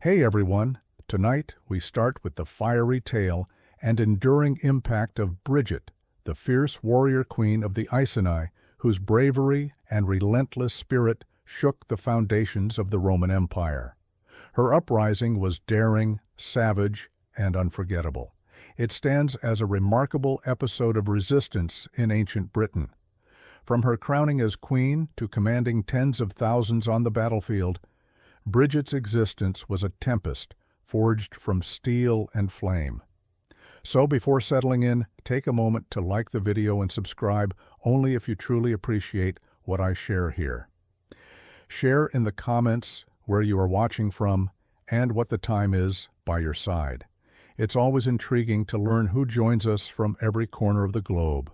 Hey everyone! Tonight we start with the fiery tale and enduring impact of Bridget, the fierce warrior queen of the Iceni, whose bravery and relentless spirit shook the foundations of the Roman Empire. Her uprising was daring, savage, and unforgettable. It stands as a remarkable episode of resistance in ancient Britain. From her crowning as queen to commanding tens of thousands on the battlefield, Bridget's existence was a tempest forged from steel and flame. So before settling in, take a moment to like the video and subscribe only if you truly appreciate what I share here. Share in the comments where you are watching from and what the time is by your side. It's always intriguing to learn who joins us from every corner of the globe.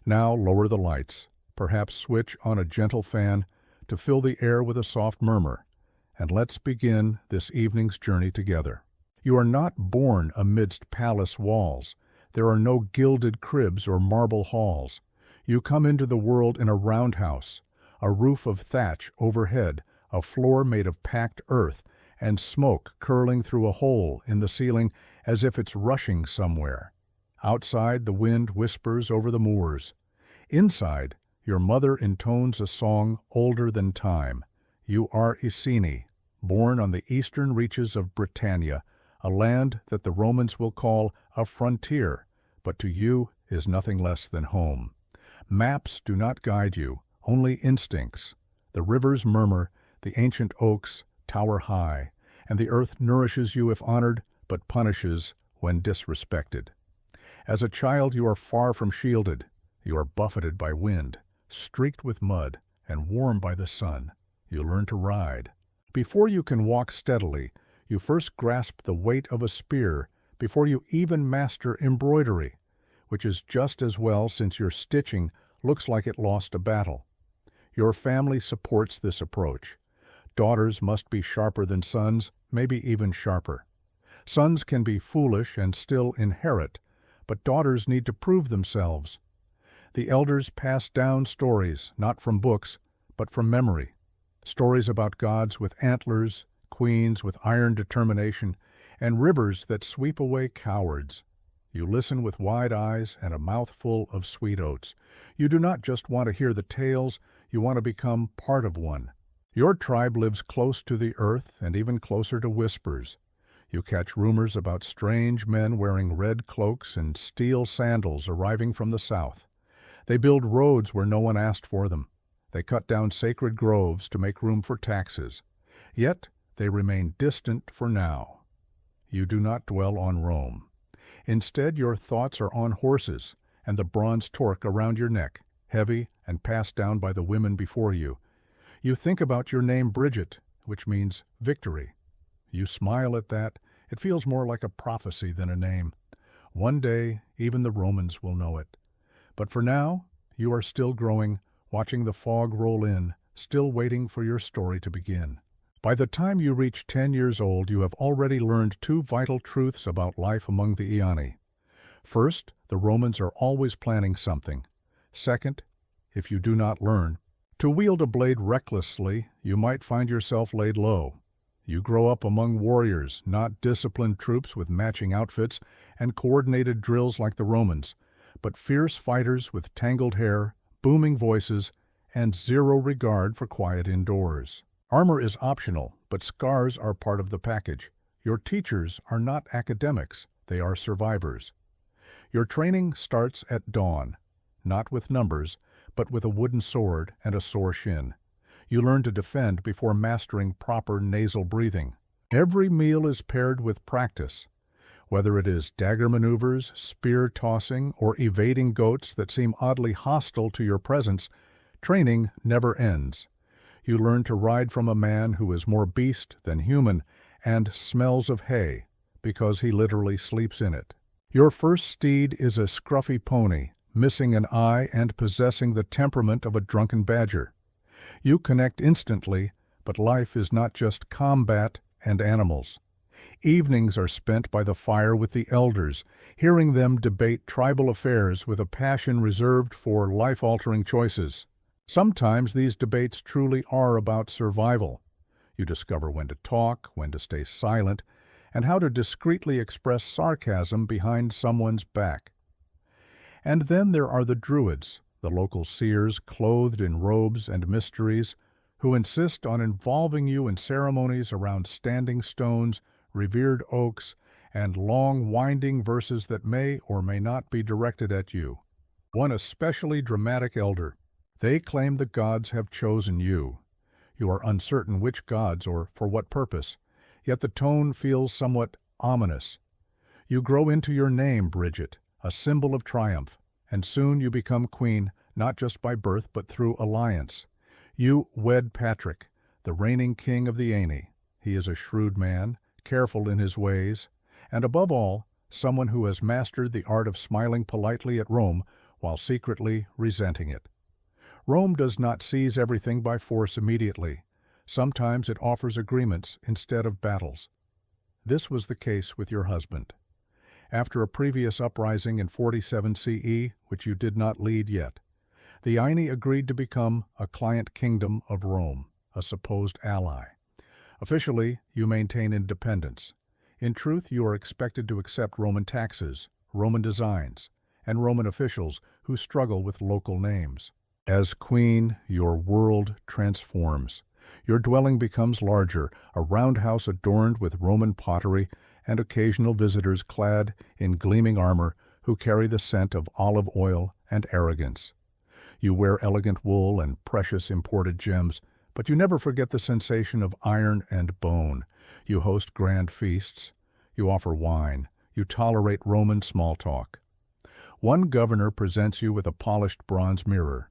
Now lower the lights, perhaps switch on a gentle fan to fill the air with a soft murmur, and let's begin this evening's journey together. You are not born amidst palace walls. There are no gilded cribs or marble halls. You come into the world in a roundhouse, a roof of thatch overhead, a floor made of packed earth, and smoke curling through a hole in the ceiling as if it's rushing somewhere. Outside, the wind whispers over the moors. Inside, your mother intones a song older than time. You are Iceni, born on the eastern reaches of Britannia, a land that the Romans will call a frontier, but to you is nothing less than home. Maps do not guide you, only instincts. The rivers murmur, the ancient oaks tower high, and the earth nourishes you if honored, but punishes when disrespected. As a child, you are far from shielded. You are buffeted by wind, streaked with mud, and warmed by the sun. You learn to ride. Before you can walk steadily, you first grasp the weight of a spear before you even master embroidery, which is just as well since your stitching looks like it lost a battle. Your family supports this approach. Daughters must be sharper than sons, maybe even sharper. Sons can be foolish and still inherit, but daughters need to prove themselves. The elders pass down stories, not from books, but from memory. Stories about gods with antlers, queens with iron determination, and rivers that sweep away cowards. You listen with wide eyes and a mouthful of sweet oats. You do not just want to hear the tales, you want to become part of one. Your tribe lives close to the earth and even closer to whispers. You catch rumors about strange men wearing red cloaks and steel sandals arriving from the south. They build roads where no one asked for them. They cut down sacred groves to make room for taxes. Yet they remain distant for now. You do not dwell on Rome. Instead, your thoughts are on horses and the bronze torque around your neck, heavy and passed down by the women before you. You think about your name Bridget, which means victory. You smile at that. It feels more like a prophecy than a name. One day, even the Romans will know it. But for now, you are still growing, watching the fog roll in, still waiting for your story to begin. By the time you reach 10 years old, you have already learned two vital truths about life among the Iceni. First, the Romans are always planning something. Second, if you do not learn, to wield a blade recklessly, you might find yourself laid low. You grow up among warriors, not disciplined troops with matching outfits and coordinated drills like the Romans, but fierce fighters with tangled hair, booming voices, and zero regard for quiet indoors. Armor is optional, but scars are part of the package. Your teachers are not academics, they are survivors. Your training starts at dawn, not with numbers, but with a wooden sword and a sore shin. You learn to defend before mastering proper nasal breathing. Every meal is paired with practice. Whether it is dagger maneuvers, spear tossing, or evading goats that seem oddly hostile to your presence, training never ends. You learn to ride from a man who is more beast than human and smells of hay, because he literally sleeps in it. Your first steed is a scruffy pony, missing an eye and possessing the temperament of a drunken badger. You connect instantly, but life is not just combat and animals. Evenings are spent by the fire with the elders, hearing them debate tribal affairs with a passion reserved for life-altering choices. Sometimes these debates truly are about survival. You discover when to talk, when to stay silent, and how to discreetly express sarcasm behind someone's back. And then there are the Druids, the local seers clothed in robes and mysteries, who insist on involving you in ceremonies around standing stones, revered oaks, and long, winding verses that may or may not be directed at you. One especially dramatic elder. They claim the gods have chosen you. You are uncertain which gods or for what purpose, yet the tone feels somewhat ominous. You grow into your name, Bridget, a symbol of triumph, and soon you become queen not just by birth but through alliance. You wed Patrick, the reigning king of the Aenei. He is a shrewd man, careful in his ways, and above all, someone who has mastered the art of smiling politely at Rome while secretly resenting it. Rome does not seize everything by force immediately. Sometimes it offers agreements instead of battles. This was the case with your husband. After a previous uprising in 47 CE, which you did not lead yet, the Aenei agreed to become a client kingdom of Rome, a supposed ally. Officially, you maintain independence. In truth, you are expected to accept Roman taxes, Roman designs, and Roman officials who struggle with local names. As queen, your world transforms. Your dwelling becomes larger, a roundhouse adorned with Roman pottery and occasional visitors clad in gleaming armor who carry the scent of olive oil and arrogance. You wear elegant wool and precious imported gems, but you never forget the sensation of iron and bone. You host grand feasts. You offer wine. You tolerate Roman small talk. One governor presents you with a polished bronze mirror.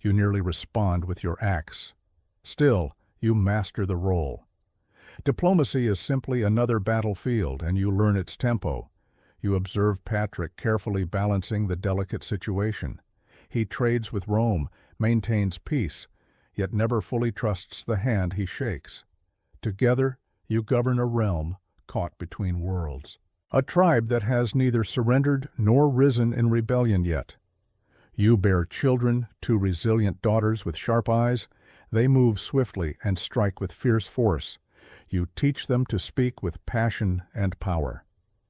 You nearly respond with your axe. Still, you master the role. Diplomacy is simply another battlefield, and you learn its tempo. You observe Patrick carefully balancing the delicate situation. He trades with Rome, maintains peace, yet never fully trusts the hand he shakes. Together, you govern a realm caught between worlds. A tribe that has neither surrendered nor risen in rebellion yet. You bear children, two resilient daughters with sharp eyes. They move swiftly and strike with fierce force. You teach them to speak with passion and power.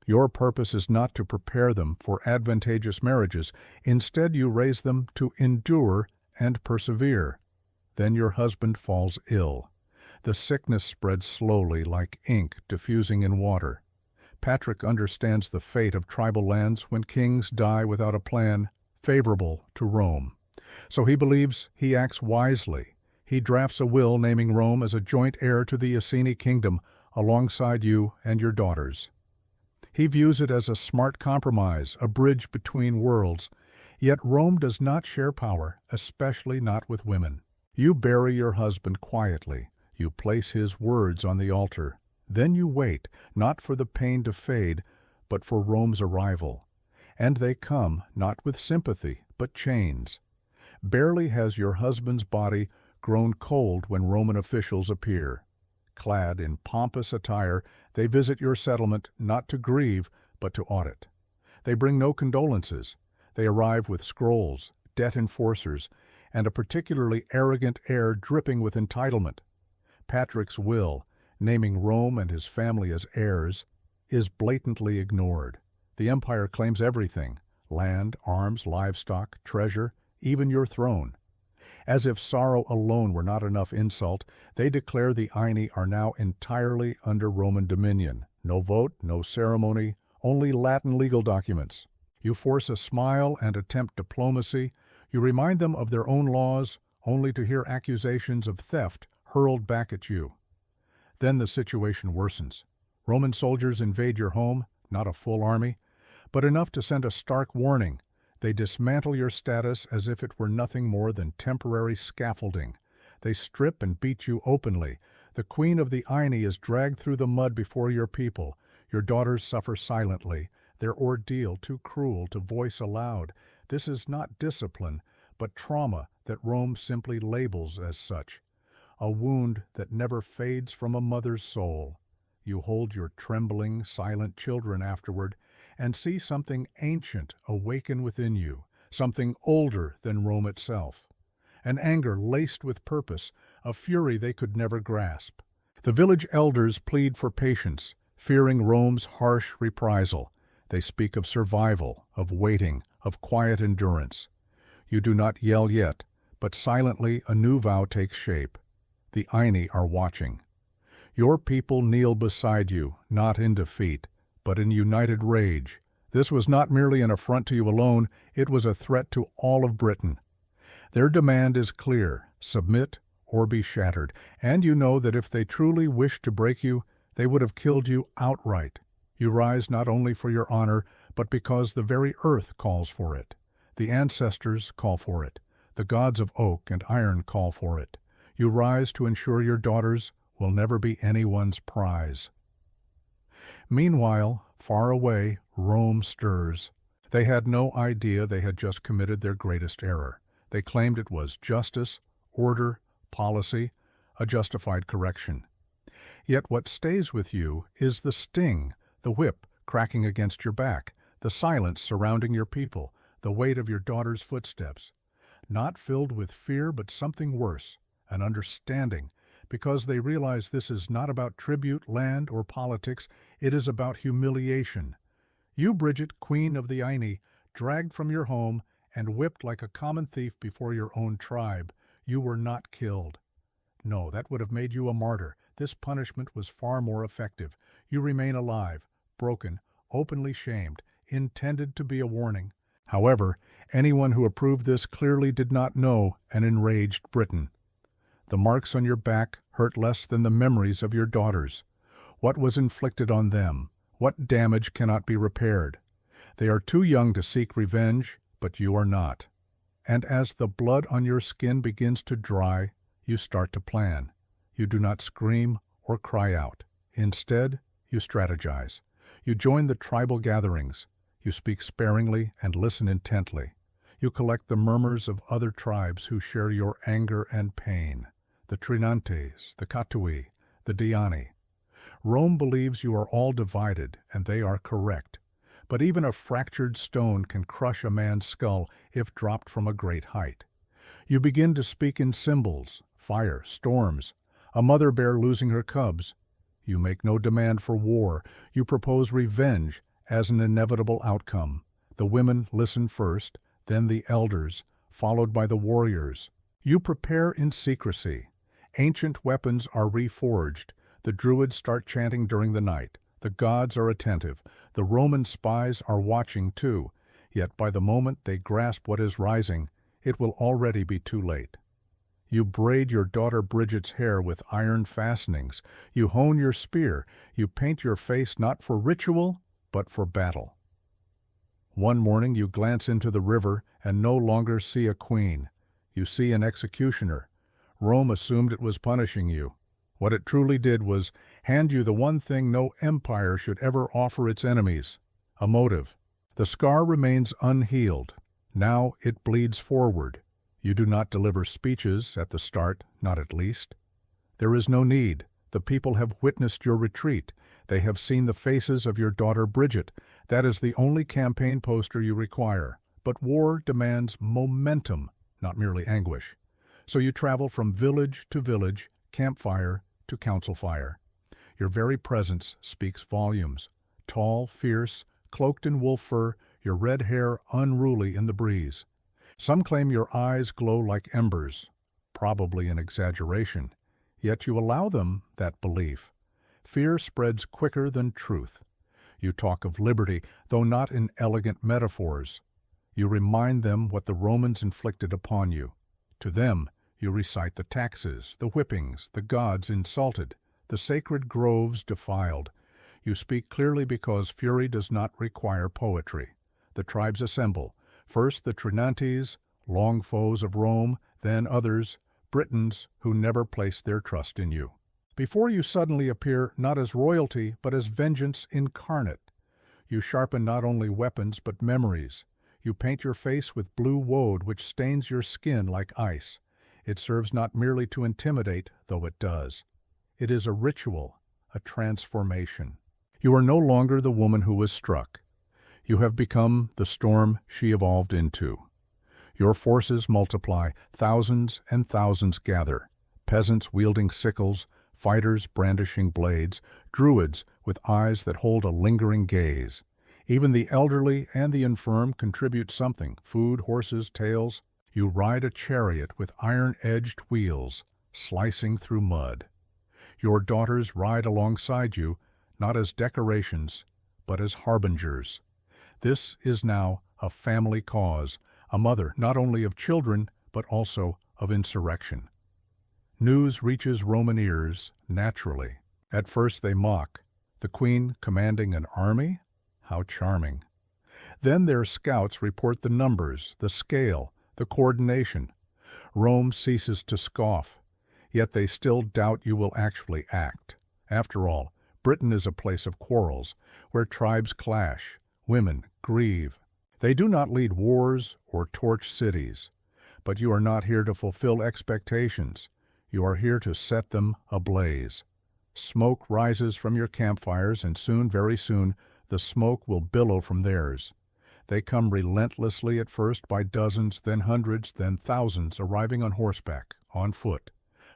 Your purpose is not to prepare them for advantageous marriages. Instead, you raise them to endure and persevere. Then your husband falls ill. The sickness spreads slowly like ink diffusing in water. Patrick understands the fate of tribal lands when kings die without a plan favorable to Rome. So he believes he acts wisely. He drafts a will naming Rome as a joint heir to the Iceni kingdom alongside you and your daughters. He views it as a smart compromise, a bridge between worlds. Yet Rome does not share power, especially not with women. You bury your husband quietly. You place his words on the altar. Then you wait, not for the pain to fade, but for Rome's arrival. And they come, not with sympathy, but chains. Barely has your husband's body grown cold when Roman officials appear. Clad in pompous attire, they visit your settlement not to grieve, but to audit. They bring no condolences. They arrive with scrolls, debt enforcers, and a particularly arrogant air dripping with entitlement. Patrick's will, naming Rome and his family as heirs, is blatantly ignored. The empire claims everything: land, arms, livestock, treasure, even your throne. As if sorrow alone were not enough insult, they declare the Aenei are now entirely under Roman dominion. No vote, no ceremony, only Latin legal documents. You force a smile and attempt diplomacy. You remind them of their own laws, only to hear accusations of theft hurled back at you. Then the situation worsens. Roman soldiers invade your home, not a full army, but enough to send a stark warning. They dismantle your status as if it were nothing more than temporary scaffolding. They strip and beat you openly. The queen of the Aenei is dragged through the mud before your people. Your daughters suffer silently, their ordeal too cruel to voice aloud. This is not discipline, but trauma that Rome simply labels as such. A wound that never fades from a mother's soul. You hold your trembling, silent children afterward and see something ancient awaken within you, something older than Rome itself. An anger laced with purpose, a fury they could never grasp. The village elders plead for patience, fearing Rome's harsh reprisal. They speak of survival, of waiting, of quiet endurance. You do not yell yet, but silently a new vow takes shape. The Aini are watching. Your people kneel beside you, not in defeat, but in united rage. This was not merely an affront to you alone, it was a threat to all of Britain. Their demand is clear: submit or be shattered, and you know that if they truly wished to break you, they would have killed you outright. You rise not only for your honor, but because the very earth calls for it. The ancestors call for it. The gods of oak and iron call for it. You rise to ensure your daughters will never be anyone's prize. Meanwhile, far away, Rome stirs. They had no idea they had just committed their greatest error. They claimed it was justice, order, policy, a justified correction. Yet what stays with you is the sting, the whip cracking against your back, the silence surrounding your people, the weight of your daughter's footsteps. Not filled with fear, but something worse, an understanding, because they realize this is not about tribute, land, or politics, it is about humiliation. You, Bridget, queen of the Aini, dragged from your home and whipped like a common thief before your own tribe, you were not killed. No, that would have made you a martyr. This punishment was far more effective. You remain alive, broken, openly shamed, intended to be a warning. However, anyone who approved this clearly did not know an enraged Britain. The marks on your back hurt less than the memories of your daughters. What was inflicted on them? What damage cannot be repaired? They are too young to seek revenge, but you are not. And as the blood on your skin begins to dry, you start to plan. You do not scream or cry out. Instead, you strategize. You join the tribal gatherings. You speak sparingly and listen intently. You collect the murmurs of other tribes who share your anger and pain. The Trinantes, the Katui, the Diani. Rome believes you are all divided, and they are correct. But even a fractured stone can crush a man's skull if dropped from a great height. You begin to speak in symbols, fire, storms, a mother bear losing her cubs. You make no demand for war. You propose revenge as an inevitable outcome. The women listen first, then the elders, followed by the warriors. You prepare in secrecy. Ancient weapons are reforged. The druids start chanting during the night. The gods are attentive. The Roman spies are watching too. Yet by the moment they grasp what is rising, it will already be too late. You braid your daughter Bridget's hair with iron fastenings. You hone your spear. You paint your face not for ritual, but for battle. One morning you glance into the river and no longer see a queen. You see an executioner. Rome assumed it was punishing you. What it truly did was hand you the one thing no empire should ever offer its enemies: a motive. The scar remains unhealed. Now it bleeds forward. You do not deliver speeches at the start, not at least. There is no need. The people have witnessed your retreat. They have seen the faces of your daughter Bridget. That is the only campaign poster you require. But war demands momentum, not merely anguish. So you travel from village to village, campfire to council fire. Your very presence speaks volumes. Tall, fierce, cloaked in wolf fur, your red hair unruly in the breeze. Some claim your eyes glow like embers, probably an exaggeration. Yet you allow them that belief. Fear spreads quicker than truth. You talk of liberty, though not in elegant metaphors. You remind them what the Romans inflicted upon you. To them, you recite the taxes, the whippings, the gods insulted, the sacred groves defiled. You speak clearly because fury does not require poetry. The tribes assemble. First the Trinantes, long foes of Rome, then others, Britons who never placed their trust in you. Before you suddenly appear not as royalty, but as vengeance incarnate. You sharpen not only weapons, but memories. You paint your face with blue woad, which stains your skin like ice. It serves not merely to intimidate, though it does. It is a ritual, a transformation. You are no longer the woman who was struck. You have become the storm she evolved into. Your forces multiply, thousands and thousands gather, peasants wielding sickles, fighters brandishing blades, druids with eyes that hold a lingering gaze. Even the elderly and the infirm contribute something: food, horses, tales. You ride a chariot with iron-edged wheels, slicing through mud. Your daughters ride alongside you, not as decorations, but as harbingers. This is now a family cause, a mother not only of children, but also of insurrection. News reaches Roman ears naturally. At first they mock. The queen commanding an army? How charming. Then their scouts report the numbers, the scale, the coordination. Rome ceases to scoff, yet they still doubt you will actually act. After all, Britain is a place of quarrels, where tribes clash, women grieve. They do not lead wars or torch cities. But you are not here to fulfill expectations. You are here to set them ablaze. Smoke rises from your campfires, and soon, very soon, the smoke will billow from theirs. They come relentlessly at first by dozens, then hundreds, then thousands, arriving on horseback, on foot,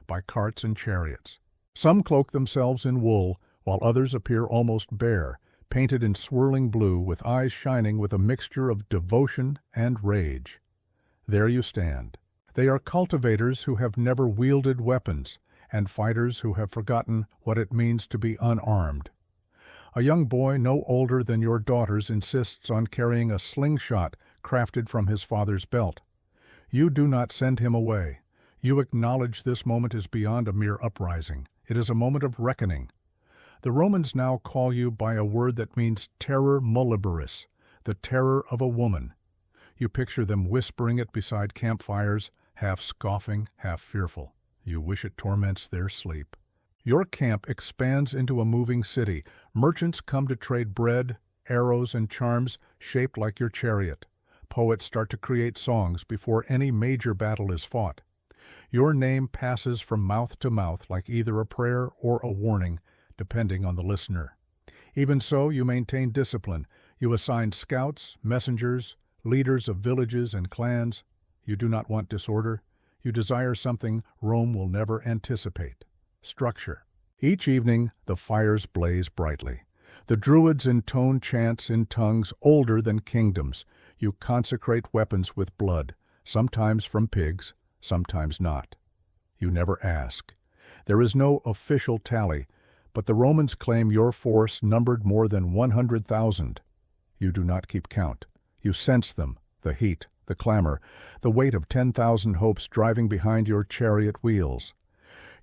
by carts and chariots. Some cloak themselves in wool, while others appear almost bare, painted in swirling blue, with eyes shining with a mixture of devotion and rage. There you stand. They are cultivators who have never wielded weapons, and fighters who have forgotten what it means to be unarmed. A young boy no older than your daughters insists on carrying a slingshot crafted from his father's belt. You do not send him away. You acknowledge this moment is beyond a mere uprising. It is a moment of reckoning. The Romans now call you by a word that means terror mulliberis, the terror of a woman. You picture them whispering it beside campfires, half scoffing, half fearful. You wish it torments their sleep. Your camp expands into a moving city. Merchants come to trade bread, arrows, and charms shaped like your chariot. Poets start to create songs before any major battle is fought. Your name passes from mouth to mouth like either a prayer or a warning, depending on the listener. Even so, you maintain discipline. You assign scouts, messengers, leaders of villages and clans. You do not want disorder. You desire something Rome will never anticipate: structure. Each evening, the fires blaze brightly. The druids intone chants in tongues older than kingdoms. You consecrate weapons with blood, sometimes from pigs, sometimes not. You never ask. There is no official tally, but the Romans claim your force numbered more than 100,000. You do not keep count. You sense them, the heat, the clamor, the weight of 10,000 hopes driving behind your chariot wheels.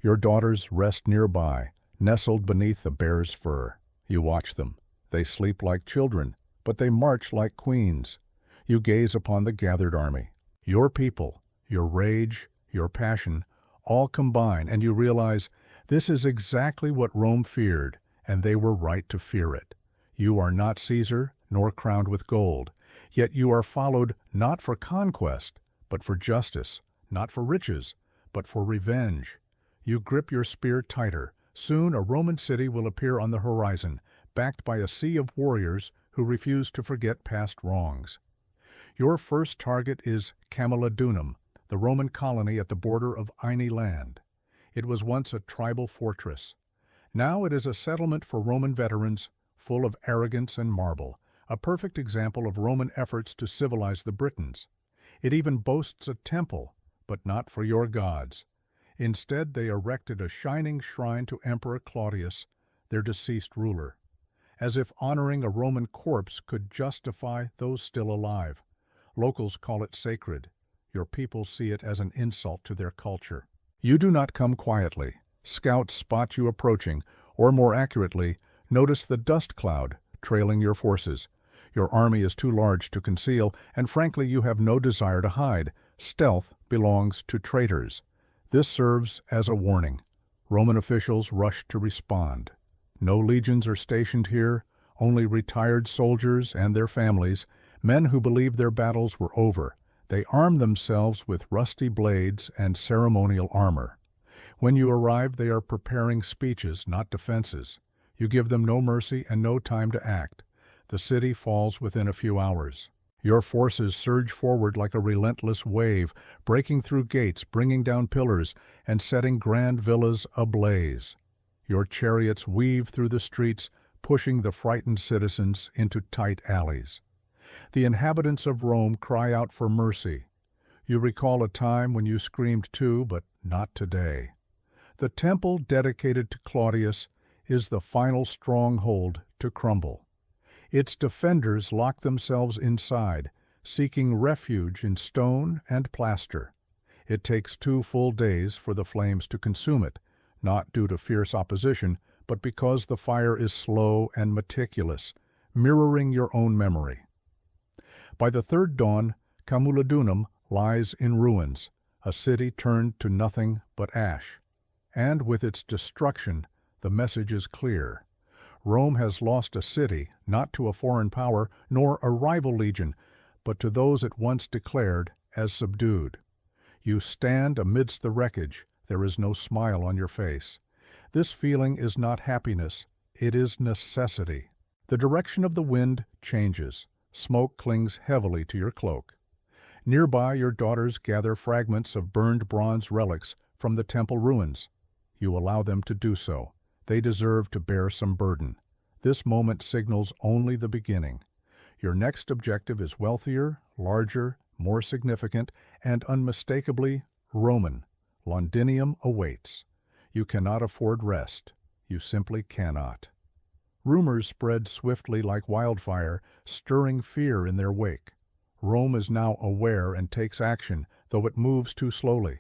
Your daughters rest nearby, nestled beneath the bear's fur. You watch them. They sleep like children, but they march like queens. You gaze upon the gathered army. Your people, your rage, your passion, all combine, and you realize this is exactly what Rome feared, and they were right to fear it. You are not Caesar, nor crowned with gold. Yet you are followed not for conquest, but for justice, not for riches, but for revenge. You grip your spear tighter. Soon a Roman city will appear on the horizon, backed by a sea of warriors who refuse to forget past wrongs. Your first target is Camulodunum, the Roman colony at the border of Ine land. It was once a tribal fortress. Now it is a settlement for Roman veterans, full of arrogance and marble, a perfect example of Roman efforts to civilize the Britons. It even boasts a temple, but not for your gods. Instead, they erected a shining shrine to Emperor Claudius, their deceased ruler, as if honoring a Roman corpse could justify those still alive. Locals call it sacred. Your people see it as an insult to their culture. You do not come quietly. Scouts spot you approaching, or more accurately, notice the dust cloud trailing your forces. Your army is too large to conceal, and frankly you have no desire to hide. Stealth belongs to traitors. This serves as a warning. Roman officials rush to respond. No legions are stationed here, only retired soldiers and their families, men who believed their battles were over. They arm themselves with rusty blades and ceremonial armor. When you arrive, they are preparing speeches, not defenses. You give them no mercy and no time to act. The city falls within a few hours. Your forces surge forward like a relentless wave, breaking through gates, bringing down pillars, and setting grand villas ablaze. Your chariots weave through the streets, pushing the frightened citizens into tight alleys. The inhabitants of Rome cry out for mercy. You recall a time when you screamed too, but not today. The temple dedicated to Claudius is the final stronghold to crumble. Its defenders lock themselves inside, seeking refuge in stone and plaster. It takes 2 full days for the flames to consume it, not due to fierce opposition, but because the fire is slow and meticulous, mirroring your own memory. By the third dawn, Camulodunum lies in ruins, a city turned to nothing but ash. And with its destruction, the message is clear. Rome has lost a city, not to a foreign power, nor a rival legion, but to those it once declared as subdued. You stand amidst the wreckage. There is no smile on your face. This feeling is not happiness, it is necessity. The direction of the wind changes. Smoke clings heavily to your cloak. Nearby, your daughters gather fragments of burned bronze relics from the temple ruins. You allow them to do so. They deserve to bear some burden. This moment signals only the beginning. Your next objective is wealthier, larger, more significant, and unmistakably Roman. Londinium awaits. You cannot afford rest. You simply cannot. Rumors spread swiftly like wildfire, stirring fear in their wake. Rome is now aware and takes action, though it moves too slowly.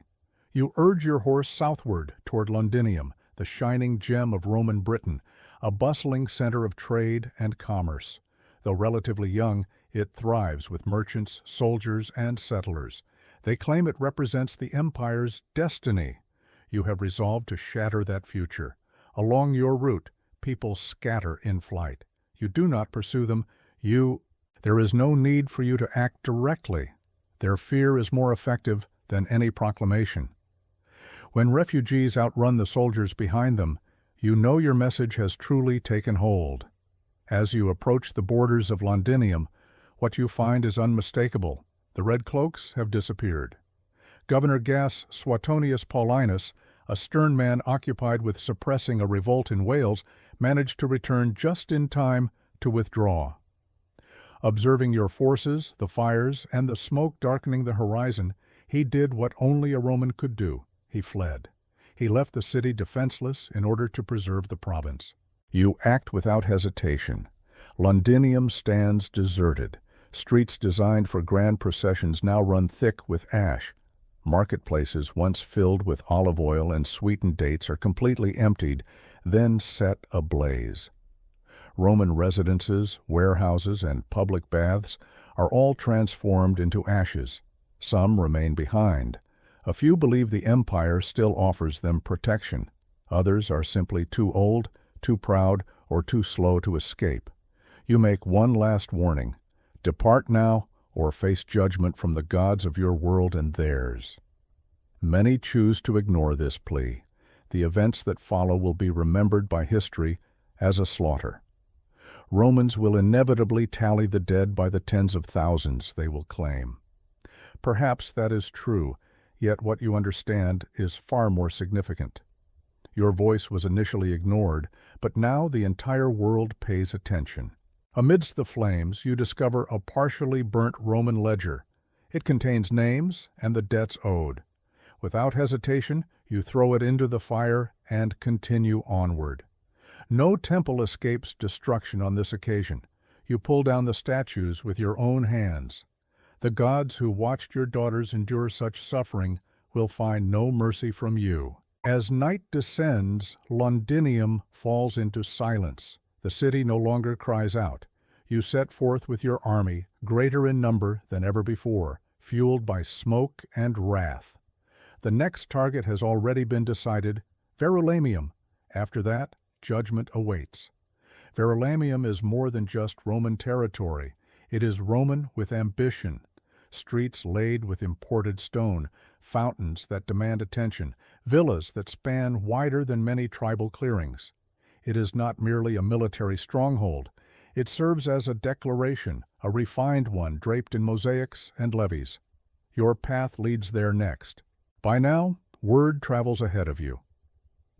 You urge your horse southward toward Londinium, the shining gem of Roman Britain, a bustling center of trade and commerce. Though relatively young, it thrives with merchants, soldiers, and settlers. They claim it represents the empire's destiny. You have resolved to shatter that future. Along your route, people scatter in flight. You do not pursue them. There is no need for you to act directly. Their fear is more effective than any proclamation. When refugees outrun the soldiers behind them, you know your message has truly taken hold. As you approach the borders of Londinium, what you find is unmistakable. The red cloaks have disappeared. Governor Gaius Suetonius Paulinus, a stern man occupied with suppressing a revolt in Wales, managed to return just in time to withdraw. Observing your forces, the fires, and the smoke darkening the horizon, he did what only a Roman could do. He fled. He left the city defenseless in order to preserve the province. You act without hesitation. Londinium stands deserted. Streets designed for grand processions now run thick with ash. Marketplaces once filled with olive oil and sweetened dates are completely emptied, then set ablaze. Roman residences, warehouses, and public baths are all transformed into ashes. Some remain behind. A few believe the empire still offers them protection. Others are simply too old, too proud, or too slow to escape. You make one last warning. Depart now, or face judgment from the gods of your world and theirs. Many choose to ignore this plea. The events that follow will be remembered by history as a slaughter. Romans will inevitably tally the dead by the tens of thousands, they will claim. Perhaps that is true, yet what you understand is far more significant. Your voice was initially ignored, but now the entire world pays attention. Amidst the flames, you discover a partially burnt Roman ledger. It contains names and the debts owed. Without hesitation, you throw it into the fire and continue onward. No temple escapes destruction on this occasion. You pull down the statues with your own hands. The gods who watched your daughters endure such suffering will find no mercy from you. As night descends, Londinium falls into silence. The city no longer cries out. You set forth with your army, greater in number than ever before, fueled by smoke and wrath. The next target has already been decided, Verulamium. After that, judgment awaits. Verulamium is more than just Roman territory. It is Roman with ambition. Streets laid with imported stone, fountains that demand attention, villas that span wider than many tribal clearings. It is not merely a military stronghold. It serves as a declaration, a refined one draped in mosaics and levees. Your path leads there next. By now, word travels ahead of you.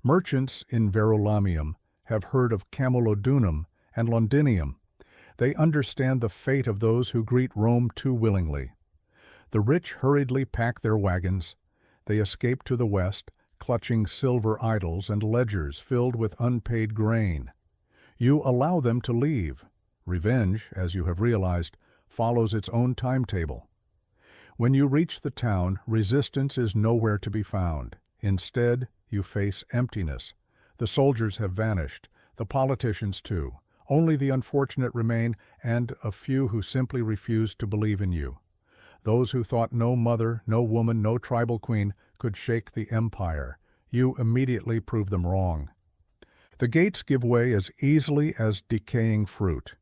Merchants in Verulamium have heard of Camulodunum and Londinium. They understand the fate of those who greet Rome too willingly. The rich hurriedly pack their wagons. They escape to the west, clutching silver idols and ledgers filled with unpaid grain. You allow them to leave. Revenge, as you have realized, follows its own timetable. When you reach the town, resistance is nowhere to be found. Instead, you face emptiness. The soldiers have vanished, the politicians too. Only the unfortunate remain, and a few who simply refuse to believe in you. Those who thought no mother, no woman, no tribal queen could shake the empire. You immediately prove them wrong. The gates give way as easily as decaying fruit.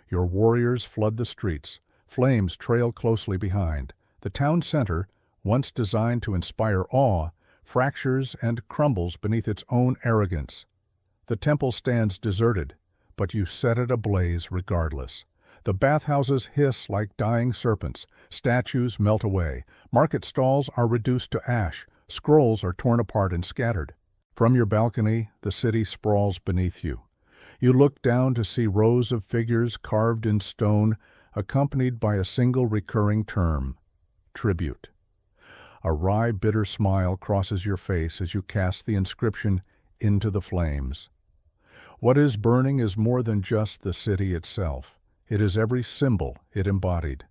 Your warriors flood the streets. Flames trail closely behind. The town center, once designed to inspire awe, fractures and crumbles beneath its own arrogance. The temple stands deserted, but you set it ablaze regardless. The bathhouses hiss like dying serpents. Statues melt away. Market stalls are reduced to ash. Scrolls are torn apart and scattered. From your balcony, the city sprawls beneath you. You look down to see rows of figures carved in stone, accompanied by a single recurring term: tribute. A wry, bitter smile crosses your face as you cast the inscription into the flames. What is burning is more than just the city itself. It is every symbol it embodied.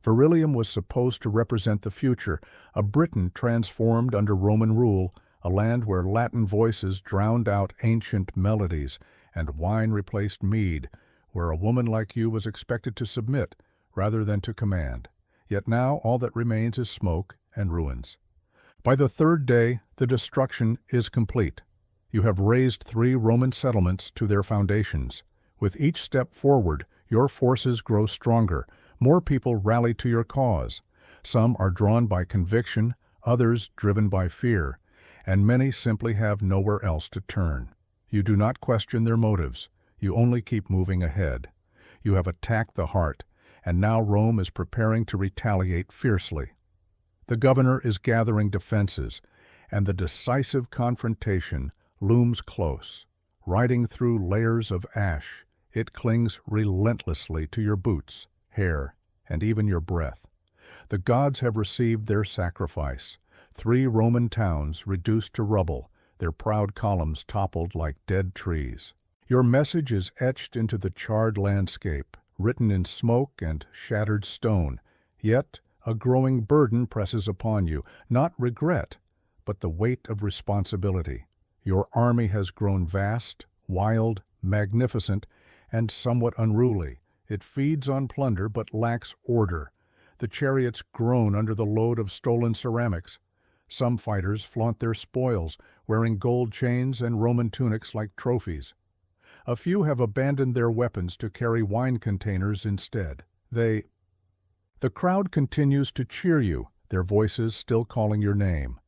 Verilium was supposed to represent the future, a Britain transformed under Roman rule, a land where Latin voices drowned out ancient melodies and wine replaced mead, where a woman like you was expected to submit rather than to command. Yet now all that remains is smoke and ruins. By the third day, the destruction is complete. You have razed 3 Roman settlements to their foundations. With each step forward, your forces grow stronger. More people rally to your cause. Some are drawn by conviction, others driven by fear, and many simply have nowhere else to turn. You do not question their motives. You only keep moving ahead. You have attacked the heart, and now Rome is preparing to retaliate fiercely. The governor is gathering defenses, and the decisive confrontation looms close. Riding through layers of ash, it clings relentlessly to your boots, hair, and even your breath. The gods have received their sacrifice. 3 Roman towns reduced to rubble, their proud columns toppled like dead trees. Your message is etched into the charred landscape, written in smoke and shattered stone. Yet a growing burden presses upon you, not regret, but the weight of responsibility. Your army has grown vast, wild, magnificent, and somewhat unruly. It feeds on plunder but lacks order. The chariots groan under the load of stolen ceramics. Some fighters flaunt their spoils, wearing gold chains and Roman tunics like trophies. A few have abandoned their weapons to carry wine containers instead. The crowd continues to cheer you, their voices still calling your name.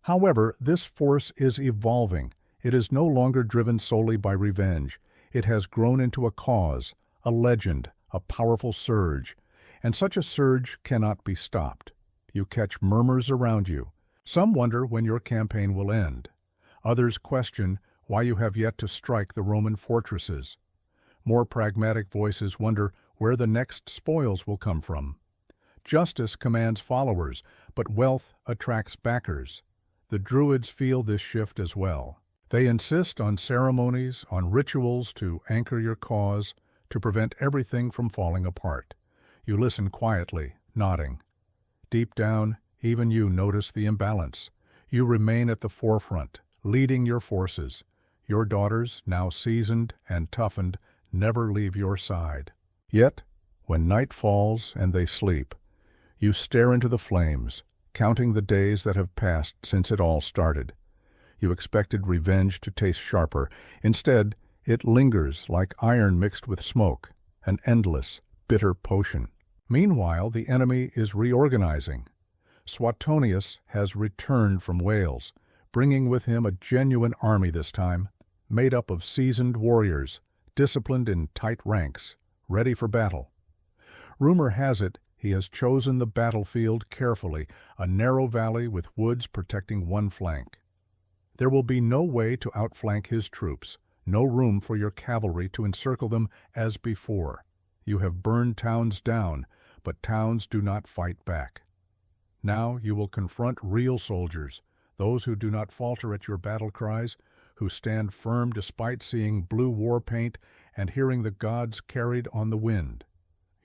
However, this force is evolving. It is no longer driven solely by revenge. It has grown into a cause, a legend, a powerful surge. And such a surge cannot be stopped. You catch murmurs around you. Some wonder when your campaign will end. Others question why you have yet to strike the Roman fortresses. More pragmatic voices wonder where the next spoils will come from. Justice commands followers, but wealth attracts backers. The Druids feel this shift as well. They insist on ceremonies, on rituals to anchor your cause, to prevent everything from falling apart. You listen quietly, nodding. Deep down, even you notice the imbalance. You remain at the forefront, leading your forces. Your daughters, now seasoned and toughened, never leave your side. Yet, when night falls and they sleep, you stare into the flames, counting the days that have passed since it all started. You expected revenge to taste sharper. Instead, it lingers like iron mixed with smoke, an endless, bitter potion. Meanwhile, the enemy is reorganizing. Suetonius has returned from Wales, bringing with him a genuine army this time, made up of seasoned warriors, disciplined in tight ranks, ready for battle. Rumor has it he has chosen the battlefield carefully, a narrow valley with woods protecting one flank. There will be no way to outflank his troops, no room for your cavalry to encircle them as before. You have burned towns down, but towns do not fight back. Now you will confront real soldiers, those who do not falter at your battle cries, who stand firm despite seeing blue war paint and hearing the gods carried on the wind.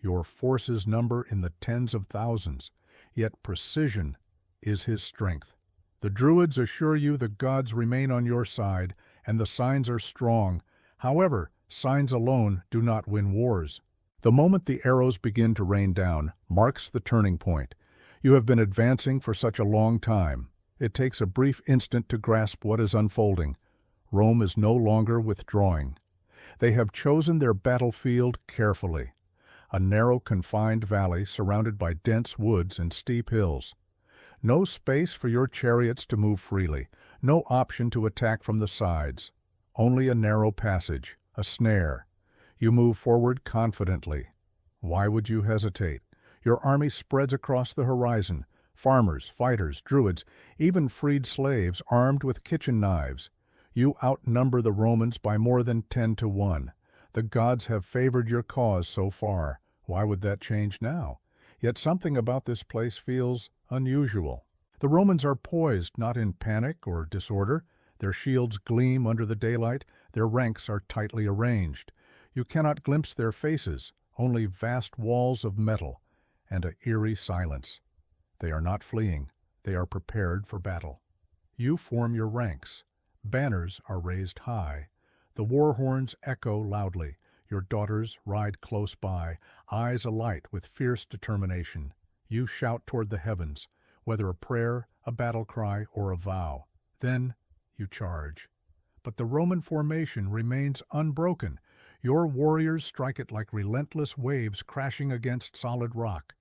Your forces number in the tens of thousands, yet precision is his strength. The Druids assure you the gods remain on your side, and the signs are strong. However, signs alone do not win wars. The moment the arrows begin to rain down marks the turning point. You have been advancing for such a long time. It takes a brief instant to grasp what is unfolding. Rome is no longer withdrawing. They have chosen their battlefield carefully. A narrow, confined valley surrounded by dense woods and steep hills. No space for your chariots to move freely, no option to attack from the sides. Only a narrow passage, a snare. You move forward confidently. Why would you hesitate? Your army spreads across the horizon. Farmers, fighters, druids, even freed slaves armed with kitchen knives. You outnumber the Romans by more than 10 to 1. The gods have favored your cause so far. Why would that change now? Yet something about this place feels unusual. The Romans are poised, not in panic or disorder. Their shields gleam under the daylight. Their ranks are tightly arranged. You cannot glimpse their faces, only vast walls of metal and an eerie silence. They are not fleeing. They are prepared for battle. You form your ranks. Banners are raised high. The war horns echo loudly. Your daughters ride close by, eyes alight with fierce determination. You shout toward the heavens, whether a prayer, a battle cry, or a vow. Then you charge. But the Roman formation remains unbroken. Your warriors strike it like relentless waves crashing against solid rock.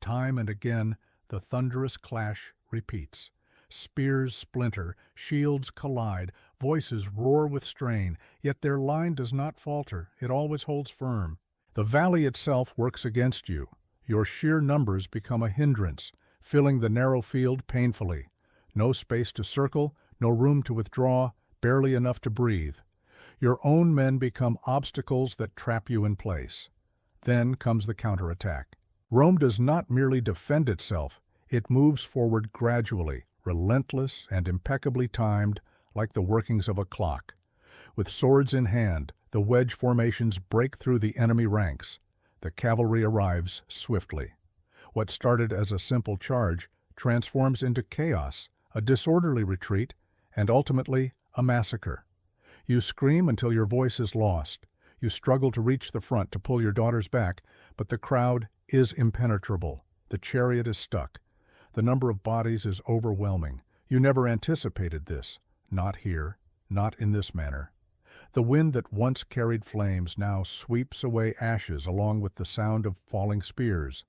Time and again, the thunderous clash repeats. Spears splinter, shields collide, voices roar with strain, yet their line does not falter, it always holds firm. The valley itself works against you. Your sheer numbers become a hindrance, filling the narrow field painfully. No space to circle, no room to withdraw, barely enough to breathe. Your own men become obstacles that trap you in place. Then comes the counterattack. Rome does not merely defend itself, it moves forward gradually, relentless and impeccably timed, like the workings of a clock. With swords in hand, the wedge formations break through the enemy ranks. The cavalry arrives swiftly. What started as a simple charge transforms into chaos, a disorderly retreat, and ultimately a massacre. You scream until your voice is lost. You struggle to reach the front to pull your daughters back, but the crowd is impenetrable. The chariot is stuck. The number of bodies is overwhelming. You never anticipated this. Not here, not in this manner. The wind that once carried flames now sweeps away ashes along with the sound of falling spears.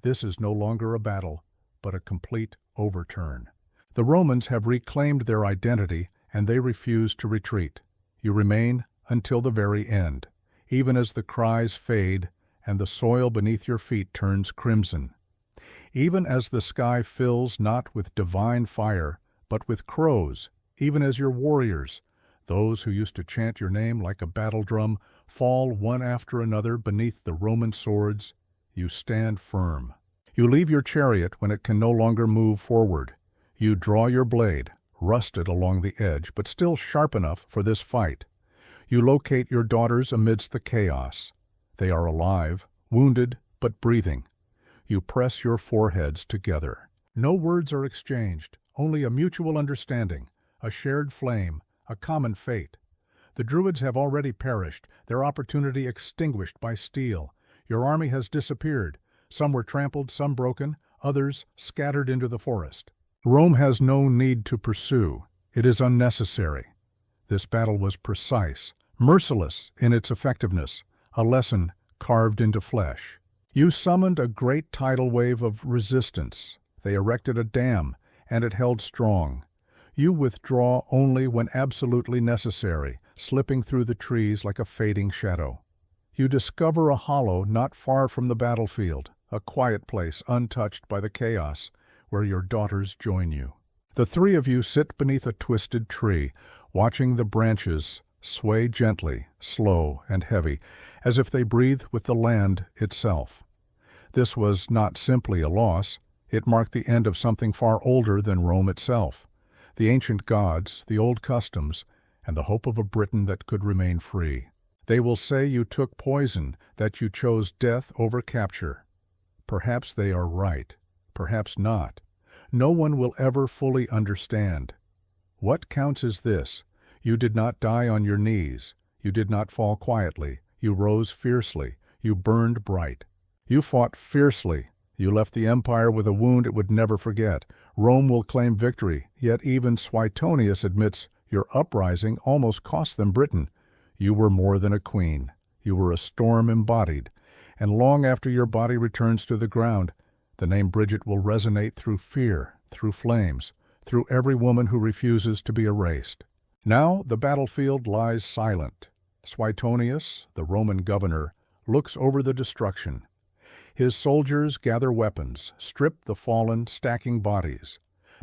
This is no longer a battle, but a complete overturn. The Romans have reclaimed their identity, and they refuse to retreat. You remain until the very end, even as the cries fade and the soil beneath your feet turns crimson. Even as the sky fills not with divine fire, but with crows, even as your warriors, those who used to chant your name like a battle drum, fall one after another beneath the Roman swords, you stand firm. You leave your chariot when it can no longer move forward. You draw your blade, rusted along the edge, but still sharp enough for this fight. You locate your daughters amidst the chaos. They are alive, wounded, but breathing. You press your foreheads together. No words are exchanged, only a mutual understanding, a shared flame, a common fate. The Druids have already perished, their opportunity extinguished by steel. Your army has disappeared. Some were trampled, some broken, others scattered into the forest. Rome has no need to pursue. It is unnecessary. This battle was precise, merciless in its effectiveness, a lesson carved into flesh. You summoned a great tidal wave of resistance. They erected a dam, and it held strong. You withdraw only when absolutely necessary, slipping through the trees like a fading shadow. You discover a hollow not far from the battlefield, a quiet place untouched by the chaos, where your daughters join you. The three of you sit beneath a twisted tree, watching the branches sway gently, slow and heavy, as if they breathe with the land itself. This was not simply a loss, it marked the end of something far older than Rome itself, the ancient gods, the old customs, and the hope of a Britain that could remain free. They will say you took poison, that you chose death over capture. Perhaps they are right, perhaps not. No one will ever fully understand. What counts is this: you did not die on your knees, you did not fall quietly, you rose fiercely, you burned bright. You fought fiercely, you left the empire with a wound it would never forget. Rome will claim victory, yet even Suetonius admits your uprising almost cost them Britain. You were more than a queen, you were a storm embodied, and long after your body returns to the ground, the name Bridget will resonate through fear, through flames, through every woman who refuses to be erased. Now the battlefield lies silent. Suetonius, the Roman governor, looks over the destruction. His soldiers gather weapons, strip the fallen, stacking bodies.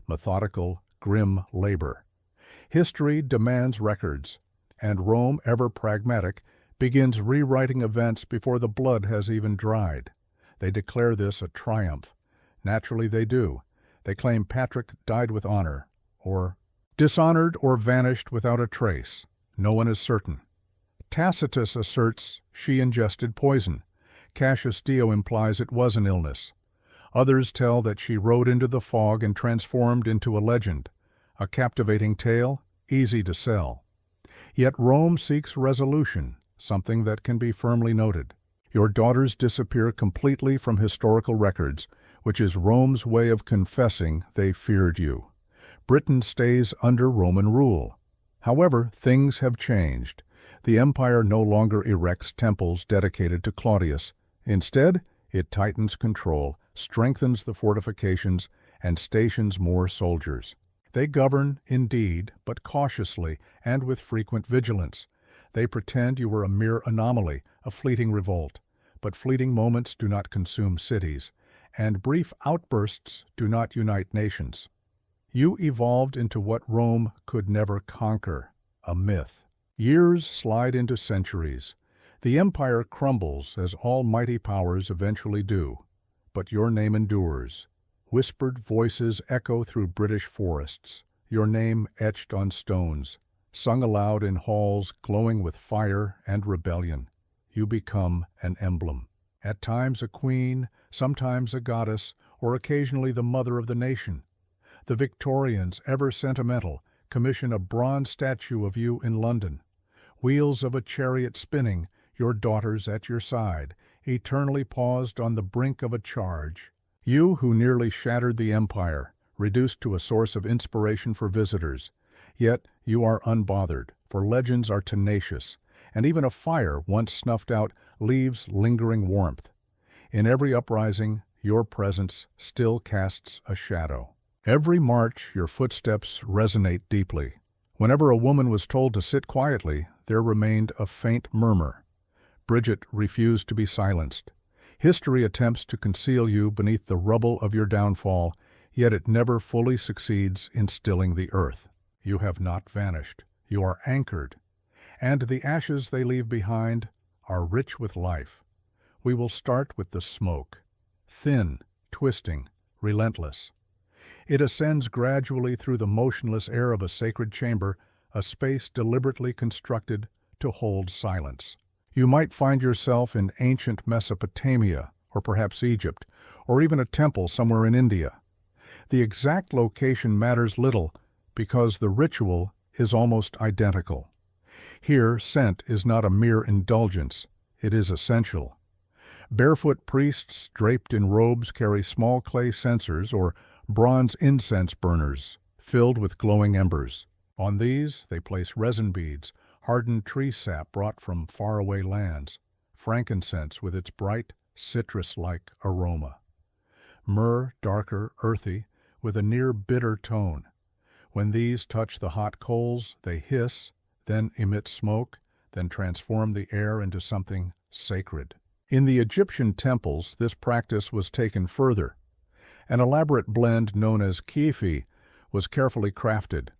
Methodical, grim labor. History demands records, and Rome, ever pragmatic, begins rewriting events before the blood has even dried. They declare this a triumph. Naturally they do. They claim Patrick died with honor, or dishonored or vanished without a trace. No one is certain. Tacitus asserts she ingested poison. Cassius Dio implies it was an illness. Others tell that she rode into the fog and transformed into a legend, a captivating tale, easy to sell. Yet Rome seeks resolution, something that can be firmly noted. Your daughters disappear completely from historical records, which is Rome's way of confessing they feared you. Britain stays under Roman rule. However, things have changed. The empire no longer erects temples dedicated to Claudius. Instead, it tightens control, strengthens the fortifications, and stations more soldiers. They govern, indeed, but cautiously and with frequent vigilance. They pretend you were a mere anomaly, a fleeting revolt. But fleeting moments do not consume cities, and brief outbursts do not unite nations. You evolved into what Rome could never conquer, a myth. Years slide into centuries. The empire crumbles, as all mighty powers eventually do. But your name endures. Whispered voices echo through British forests, your name etched on stones, sung aloud in halls glowing with fire and rebellion. You become an emblem. At times a queen, sometimes a goddess, or occasionally the mother of the nation. The Victorians, ever sentimental, commission a bronze statue of you in London. Wheels of a chariot spinning, your daughters at your side, eternally paused on the brink of a charge. You who nearly shattered the empire, reduced to a source of inspiration for visitors. Yet you are unbothered, for legends are tenacious, and even a fire once snuffed out leaves lingering warmth. In every uprising, your presence still casts a shadow. Every march, your footsteps resonate deeply. Whenever a woman was told to sit quietly, there remained a faint murmur. Bridget refused to be silenced. History attempts to conceal you beneath the rubble of your downfall, yet it never fully succeeds in stilling the earth. You have not vanished. You are anchored, and the ashes they leave behind are rich with life. We will start with the smoke. Thin, twisting, relentless. It ascends gradually through the motionless air of a sacred chamber, a space deliberately constructed to hold silence. You might find yourself in ancient Mesopotamia, or perhaps Egypt, or even a temple somewhere in India. The exact location matters little because the ritual is almost identical. Here, scent is not a mere indulgence, it is essential. Barefoot priests draped in robes carry small clay censers or bronze incense burners filled with glowing embers. On these, they place resin beads, hardened tree sap brought from faraway lands, frankincense with its bright, citrus-like aroma. Myrrh, darker, earthy, with a near-bitter tone. When these touch the hot coals, they hiss, then emit smoke, then transform the air into something sacred. In the Egyptian temples, this practice was taken further. An elaborate blend known as kifi was carefully crafted.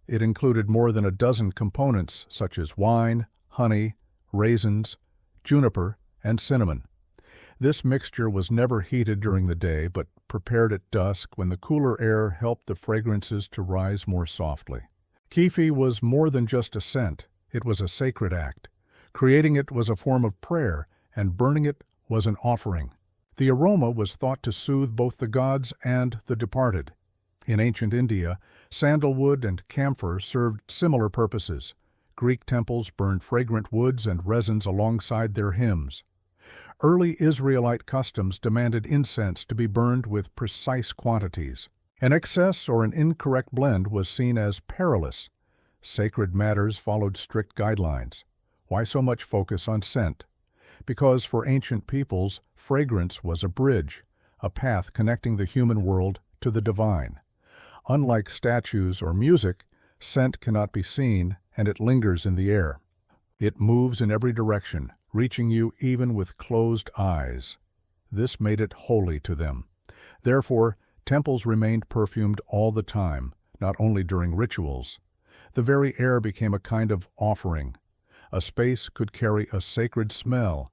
It included more than a dozen components such as wine, honey, raisins, juniper, and cinnamon. This mixture was never heated during the day, but prepared at dusk when the cooler air helped the fragrances to rise more softly. Kefi was more than just a scent. It was a sacred act. Creating it was a form of prayer, and burning it was an offering. The aroma was thought to soothe both the gods and the departed. In ancient India, sandalwood and camphor served similar purposes. Greek temples burned fragrant woods and resins alongside their hymns. Early Israelite customs demanded incense to be burned with precise quantities. An excess or an incorrect blend was seen as perilous. Sacred matters followed strict guidelines. Why so much focus on scent? Because for ancient peoples, fragrance was a bridge, a path connecting the human world to the divine. Unlike statues or music, scent cannot be seen, and it lingers in the air. It moves in every direction, reaching you even with closed eyes. This made it holy to them. Therefore, temples remained perfumed all the time, not only during rituals. The very air became a kind of offering. A space could carry a sacred smell,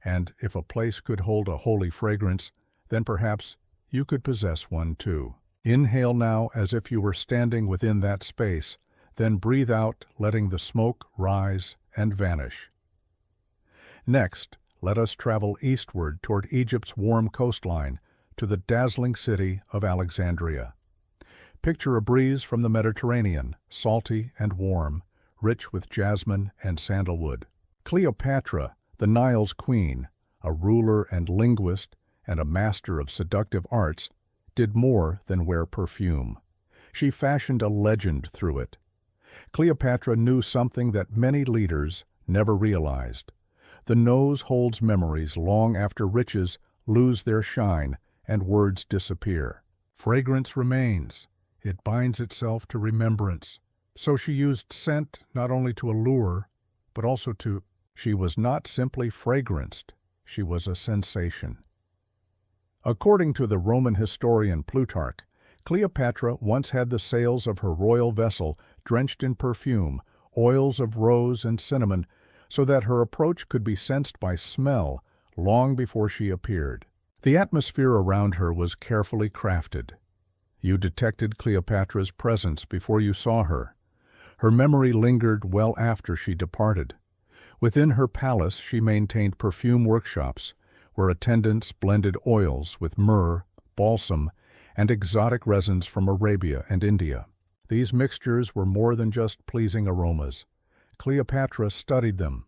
and if a place could hold a holy fragrance, then perhaps you could possess one too. Inhale now as if you were standing within that space, then breathe out, letting the smoke rise and vanish. Next, let us travel eastward toward Egypt's warm coastline to the dazzling city of Alexandria. Picture a breeze from the Mediterranean, salty and warm, rich with jasmine and sandalwood. Cleopatra, the Nile's queen, a ruler and linguist and a master of seductive arts, did more than wear perfume. She fashioned a legend through it. Cleopatra knew something that many leaders never realized. The nose holds memories long after riches lose their shine and words disappear. Fragrance remains. It binds itself to remembrance. So she used scent not only to allure, but also to... She was not simply fragranced. She was a sensation. According to the Roman historian Plutarch, Cleopatra once had the sails of her royal vessel drenched in perfume, oils of rose and cinnamon, so that her approach could be sensed by smell long before she appeared. The atmosphere around her was carefully crafted. You detected Cleopatra's presence before you saw her. Her memory lingered well after she departed. Within her palace she maintained perfume workshops, where attendants blended oils with myrrh, balsam, and exotic resins from Arabia and India. These mixtures were more than just pleasing aromas. Cleopatra studied them.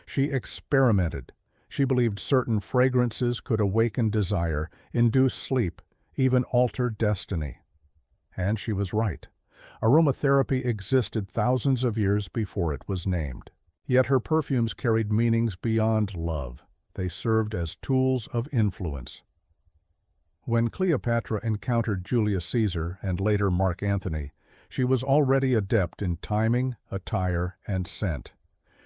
She experimented. She believed certain fragrances could awaken desire, induce sleep, even alter destiny. And she was right. Aromatherapy existed thousands of years before it was named. Yet her perfumes carried meanings beyond love. They served as tools of influence. When Cleopatra encountered Julius Caesar and later Mark Antony, she was already adept in timing, attire, and scent.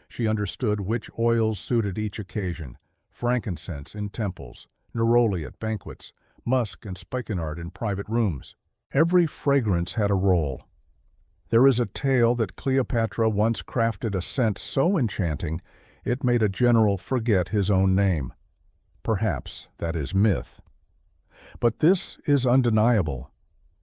She understood which oils suited each occasion: frankincense in temples, neroli at banquets, musk and spikenard in private rooms. Every fragrance had a role. There is a tale that Cleopatra once crafted a scent so enchanting it made a general forget his own name. Perhaps that is myth. But this is undeniable.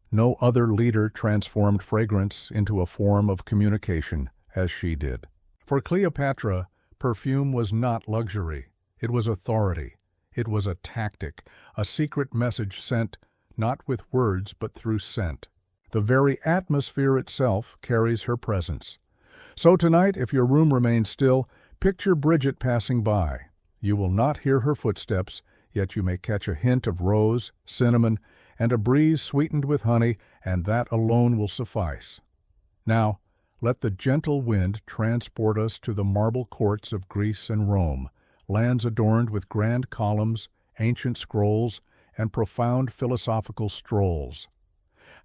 No other leader transformed fragrance into a form of communication as she did. For Cleopatra, perfume was not luxury. It was authority. It was a tactic, a secret message sent not with words but through scent. The very atmosphere itself carries her presence. So tonight, if your room remains still, picture Bridget passing by. You will not hear her footsteps, yet you may catch a hint of rose, cinnamon, and a breeze sweetened with honey, and that alone will suffice. Now, let the gentle wind transport us to the marble courts of Greece and Rome, lands adorned with grand columns, ancient scrolls, and profound philosophical strolls.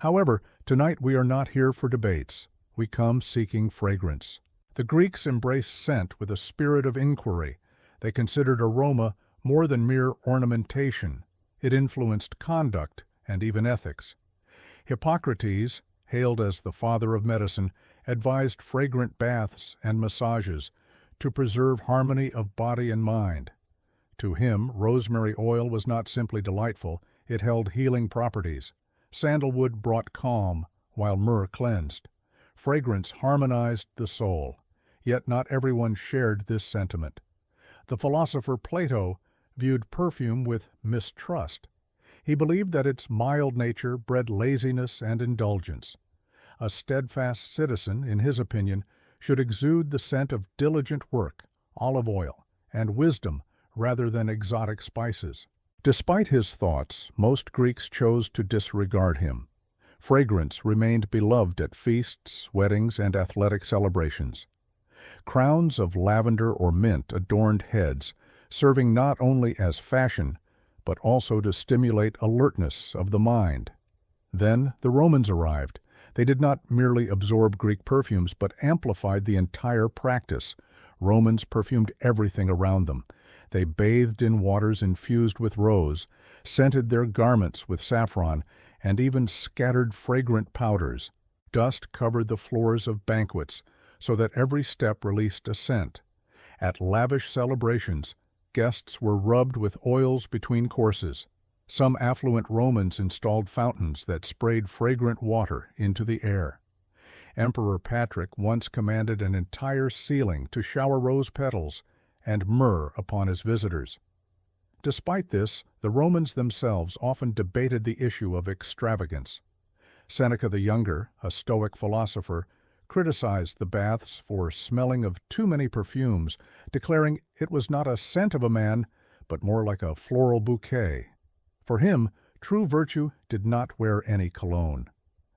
However, tonight we are not here for debates. We come seeking fragrance. The Greeks embraced scent with a spirit of inquiry. They considered aroma more than mere ornamentation. It influenced conduct and even ethics. Hippocrates, hailed as the father of medicine, advised fragrant baths and massages to preserve harmony of body and mind. To him, rosemary oil was not simply delightful, it held healing properties. Sandalwood brought calm, while myrrh cleansed. Fragrance harmonized the soul, yet not everyone shared this sentiment. The philosopher Plato viewed perfume with mistrust. He believed that its mild nature bred laziness and indulgence. A steadfast citizen, in his opinion, should exude the scent of diligent work, olive oil, and wisdom rather than exotic spices. Despite his thoughts, most Greeks chose to disregard him. Fragrance remained beloved at feasts, weddings, and athletic celebrations. Crowns of lavender or mint adorned heads, serving not only as fashion, but also to stimulate alertness of the mind. Then the Romans arrived. They did not merely absorb Greek perfumes, but amplified the entire practice. Romans perfumed everything around them. They bathed in waters infused with rose, scented their garments with saffron, and even scattered fragrant powders. Dust covered the floors of banquets, so that every step released a scent. At lavish celebrations, guests were rubbed with oils between courses. Some affluent Romans installed fountains that sprayed fragrant water into the air. Emperor Patrick once commanded an entire ceiling to shower rose petals and myrrh upon his visitors. Despite this, the Romans themselves often debated the issue of extravagance. Seneca the Younger, a Stoic philosopher, criticized the baths for smelling of too many perfumes, declaring it was not a scent of a man, but more like a floral bouquet. For him, true virtue did not wear any cologne.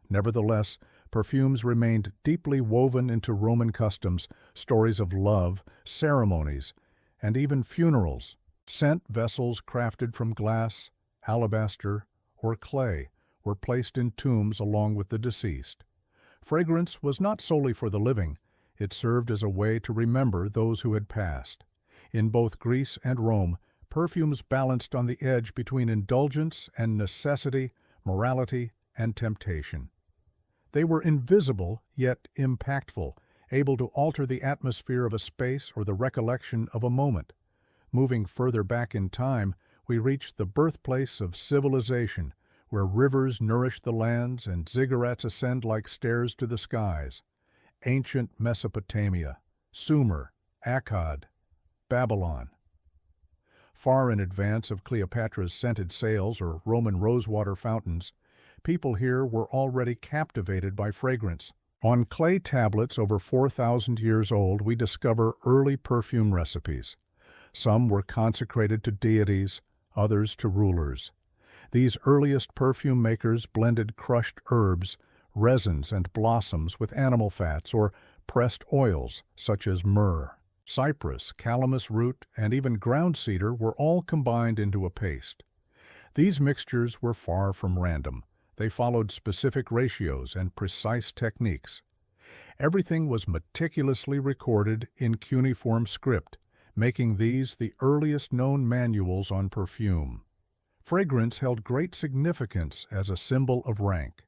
Nevertheless, perfumes remained deeply woven into Roman customs, stories of love, ceremonies, and even funerals. Scent vessels crafted from glass, alabaster, or clay were placed in tombs along with the deceased. Fragrance was not solely for the living, it served as a way to remember those who had passed. In both Greece and Rome, perfumes balanced on the edge between indulgence and necessity, morality and temptation. They were invisible, yet impactful, able to alter the atmosphere of a space or the recollection of a moment. Moving further back in time, we reach the birthplace of civilization, where rivers nourish the lands and ziggurats ascend like stairs to the skies. Ancient Mesopotamia, Sumer, Akkad, Babylon. Far in advance of Cleopatra's scented sails or Roman rosewater fountains, people here were already captivated by fragrance. On clay tablets over 4,000 years old, we discover early perfume recipes. Some were consecrated to deities, others to rulers. These earliest perfume makers blended crushed herbs, resins, and blossoms with animal fats or pressed oils, such as myrrh. Cypress, calamus root, and even ground cedar were all combined into a paste. These mixtures were far from random. They followed specific ratios and precise techniques. Everything was meticulously recorded in cuneiform script, making these the earliest known manuals on perfume. Fragrance held great significance as a symbol of rank.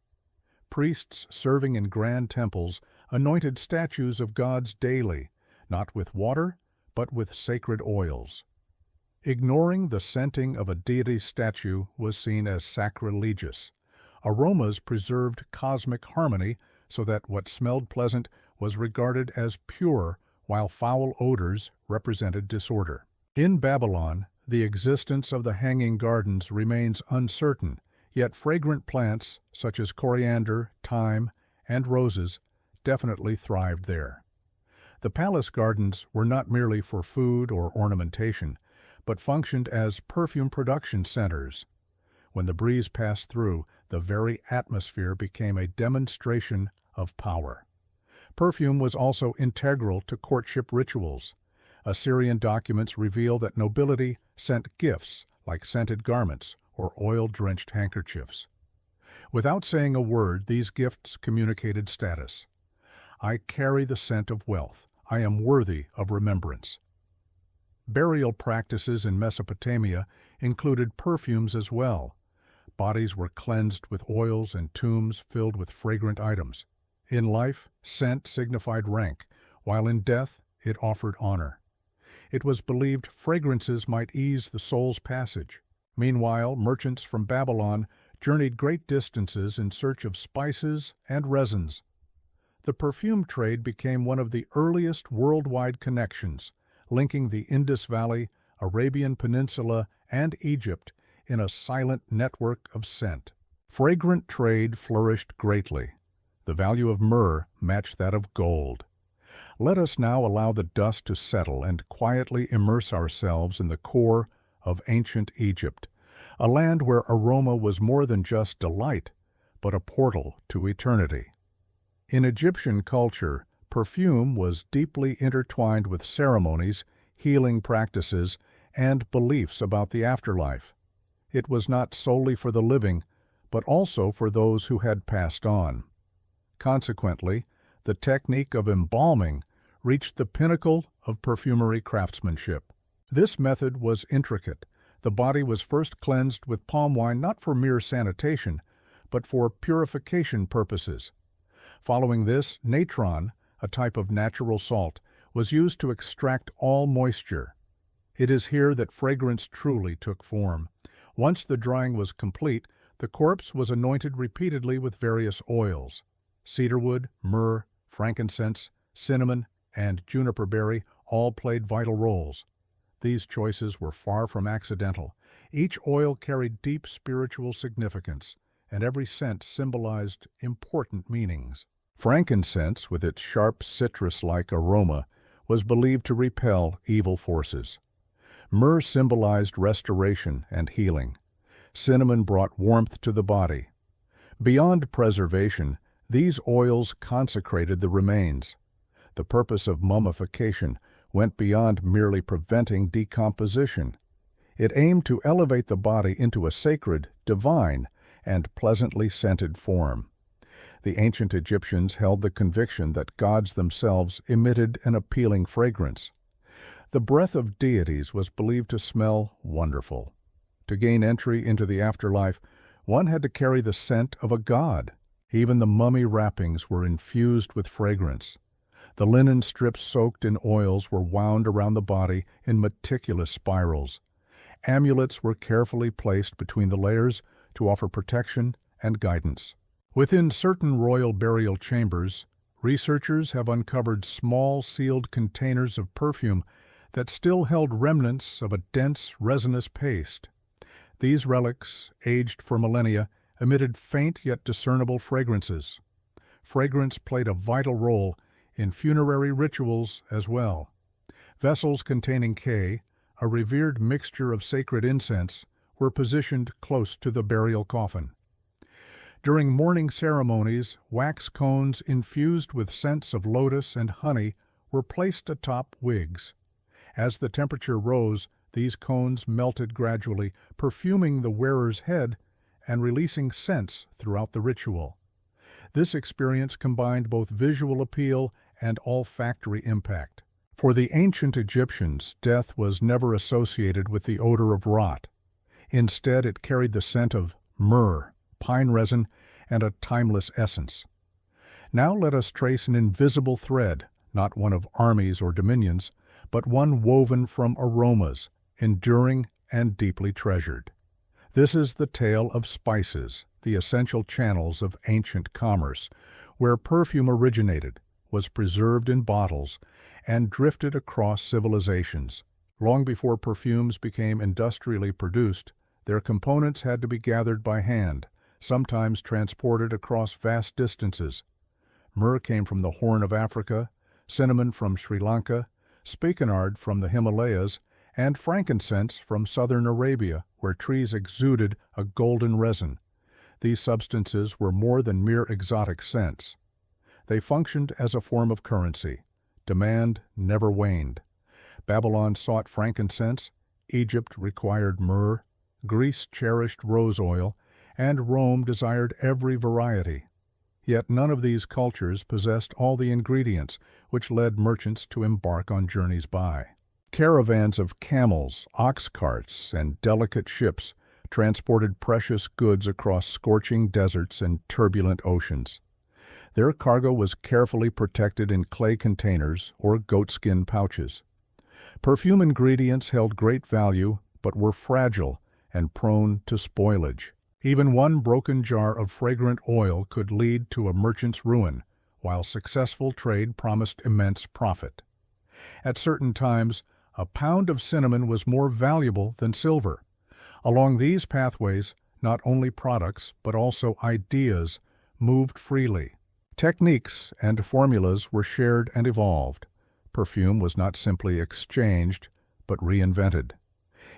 Priests serving in grand temples anointed statues of gods daily, not with water, but with sacred oils. Ignoring the scenting of a deity's statue was seen as sacrilegious. Aromas preserved cosmic harmony so that what smelled pleasant was regarded as pure, while foul odors represented disorder. In Babylon, the existence of the Hanging Gardens remains uncertain, yet fragrant plants such as coriander, thyme, and roses definitely thrived there. The palace gardens were not merely for food or ornamentation, but functioned as perfume production centers. When the breeze passed through, the very atmosphere became a demonstration of power. Perfume was also integral to courtship rituals. Assyrian documents reveal that nobility sent gifts like scented garments or oil-drenched handkerchiefs. Without saying a word, these gifts communicated status. I carry the scent of wealth. I am worthy of remembrance. Burial practices in Mesopotamia included perfumes as well. Bodies were cleansed with oils and tombs filled with fragrant items. In life, scent signified rank, while in death it offered honor. It was believed fragrances might ease the soul's passage. Meanwhile, merchants from Babylon journeyed great distances in search of spices and resins. The perfume trade became one of the earliest worldwide connections, linking the Indus Valley, Arabian Peninsula, and Egypt in a silent network of scent. Fragrant trade flourished greatly. The value of myrrh matched that of gold. Let us now allow the dust to settle and quietly immerse ourselves in the core of ancient Egypt, a land where aroma was more than just delight, but a portal to eternity. In Egyptian culture, perfume was deeply intertwined with ceremonies, healing practices, and beliefs about the afterlife. It was not solely for the living, but also for those who had passed on. Consequently, the technique of embalming reached the pinnacle of perfumery craftsmanship. This method was intricate. The body was first cleansed with palm wine not for mere sanitation, but for purification purposes. Following this, natron, a type of natural salt, was used to extract all moisture. It is here that fragrance truly took form. Once the drying was complete, the corpse was anointed repeatedly with various oils. Cedarwood, myrrh, frankincense, cinnamon, and juniper berry all played vital roles. These choices were far from accidental. Each oil carried deep spiritual significance, and every scent symbolized important meanings. Frankincense, with its sharp citrus-like aroma, was believed to repel evil forces. Myrrh symbolized restoration and healing. Cinnamon brought warmth to the body. Beyond preservation, these oils consecrated the remains. The purpose of mummification went beyond merely preventing decomposition. It aimed to elevate the body into a sacred, divine, and pleasantly scented form. The ancient Egyptians held the conviction that gods themselves emitted an appealing fragrance. The breath of deities was believed to smell wonderful. To gain entry into the afterlife, one had to carry the scent of a god. Even the mummy wrappings were infused with fragrance. The linen strips soaked in oils were wound around the body in meticulous spirals. Amulets were carefully placed between the layers to offer protection and guidance. Within certain royal burial chambers, researchers have uncovered small sealed containers of perfume that still held remnants of a dense resinous paste. These relics, aged for millennia, emitted faint yet discernible fragrances. Fragrance played a vital role in funerary rituals as well. Vessels containing K, a revered mixture of sacred incense, were positioned close to the burial coffin. During mourning ceremonies, wax cones infused with scents of lotus and honey were placed atop wigs. As the temperature rose, these cones melted gradually, perfuming the wearer's head and releasing scents throughout the ritual. This experience combined both visual appeal and olfactory impact. For the ancient Egyptians, death was never associated with the odor of rot. Instead, it carried the scent of myrrh, pine resin, and a timeless essence. Now let us trace an invisible thread, not one of armies or dominions, but one woven from aromas, enduring and deeply treasured. This is the tale of spices, the essential channels of ancient commerce, where perfume originated, was preserved in bottles, and drifted across civilizations. Long before perfumes became industrially produced, their components had to be gathered by hand, sometimes transported across vast distances. Myrrh came from the Horn of Africa, cinnamon from Sri Lanka, spikenard from the Himalayas, and frankincense from southern Arabia, where trees exuded a golden resin. These substances were more than mere exotic scents. They functioned as a form of currency. Demand never waned. Babylon sought frankincense, Egypt required myrrh, Greece cherished rose oil, and Rome desired every variety. Yet none of these cultures possessed all the ingredients which led merchants to embark on journeys by. Caravans of camels, ox carts, and delicate ships transported precious goods across scorching deserts and turbulent oceans. Their cargo was carefully proteced in clay containers or goatskin pouches. Perfume ingredients held great value, but were fragile and prone to spoilage. Even one broken jar of fragrant oil could lead to a merchant's ruin, while successful trade promised immense profit. At certain times, a pound of cinnamon was more valuable than silver. Along these pathways, not only products, but also ideas moved freely. Techniques and formulas were shared and evolved. Perfume was not simply exchanged, but reinvented.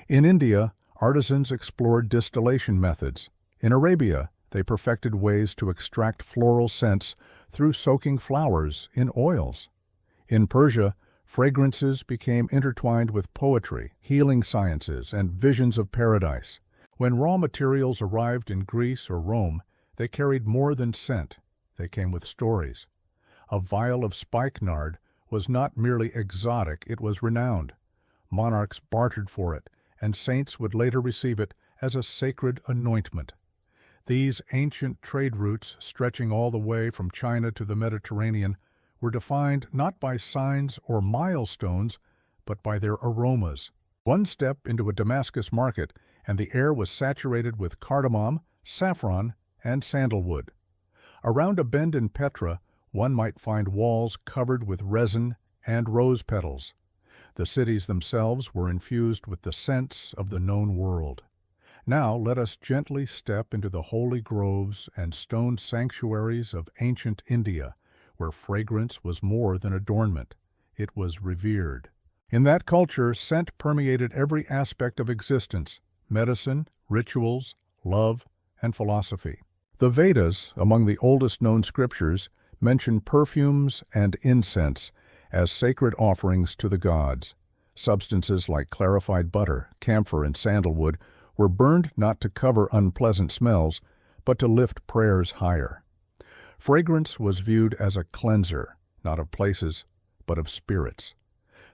In India, artisans explored distillation methods. In Arabia, they perfected ways to extract floral scents through soaking flowers in oils. In Persia, fragrances became intertwined with poetry, healing sciences, and visions of paradise. When raw materials arrived in Greece or Rome, they carried more than scent. They came with stories. A vial of spikenard was not merely exotic, it was renowned. Monarchs bartered for it, and saints would later receive it as a sacred anointment. These ancient trade routes, stretching all the way from China to the Mediterranean, were defined not by signs or milestones, but by their aromas. One step into a Damascus market, and the air was saturated with cardamom, saffron, and sandalwood. Around a bend in Petra, one might find walls covered with resin and rose petals. The cities themselves were infused with the scents of the known world. Now let us gently step into the holy groves and stone sanctuaries of ancient India, where fragrance was more than adornment. It was revered. In that culture, scent permeated every aspect of existence: medicine, rituals, love, and philosophy. The Vedas, among the oldest known scriptures, mention perfumes and incense as sacred offerings to the gods. Substances like clarified butter, camphor, and sandalwood were burned not to cover unpleasant smells, but to lift prayers higher. Fragrance was viewed as a cleanser, not of places, but of spirits.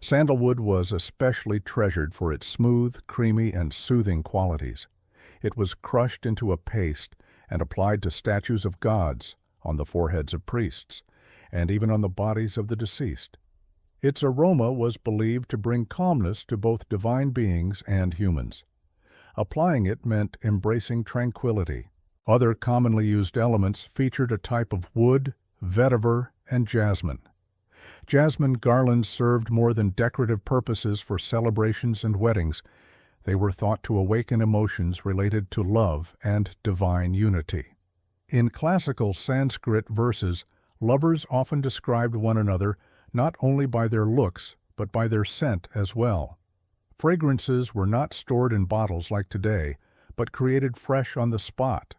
Sandalwood was especially treasured for its smooth, creamy, and soothing qualities. It was crushed into a paste and applied to statues of gods, on the foreheads of priests, and even on the bodies of the deceased. Its aroma was believed to bring calmness to both divine beings and humans. Applying it meant embracing tranquility. Other commonly used elements featured a type of wood, vetiver, and jasmine. Jasmine garlands served more than decorative purposes for celebrations and weddings. They were thought to awaken emotions related to love and divine unity. In classical Sanskrit verses, lovers often described one another not only by their looks, but by their scent as well. Fragrances were not stored in bottles like today, but created fresh on the spot.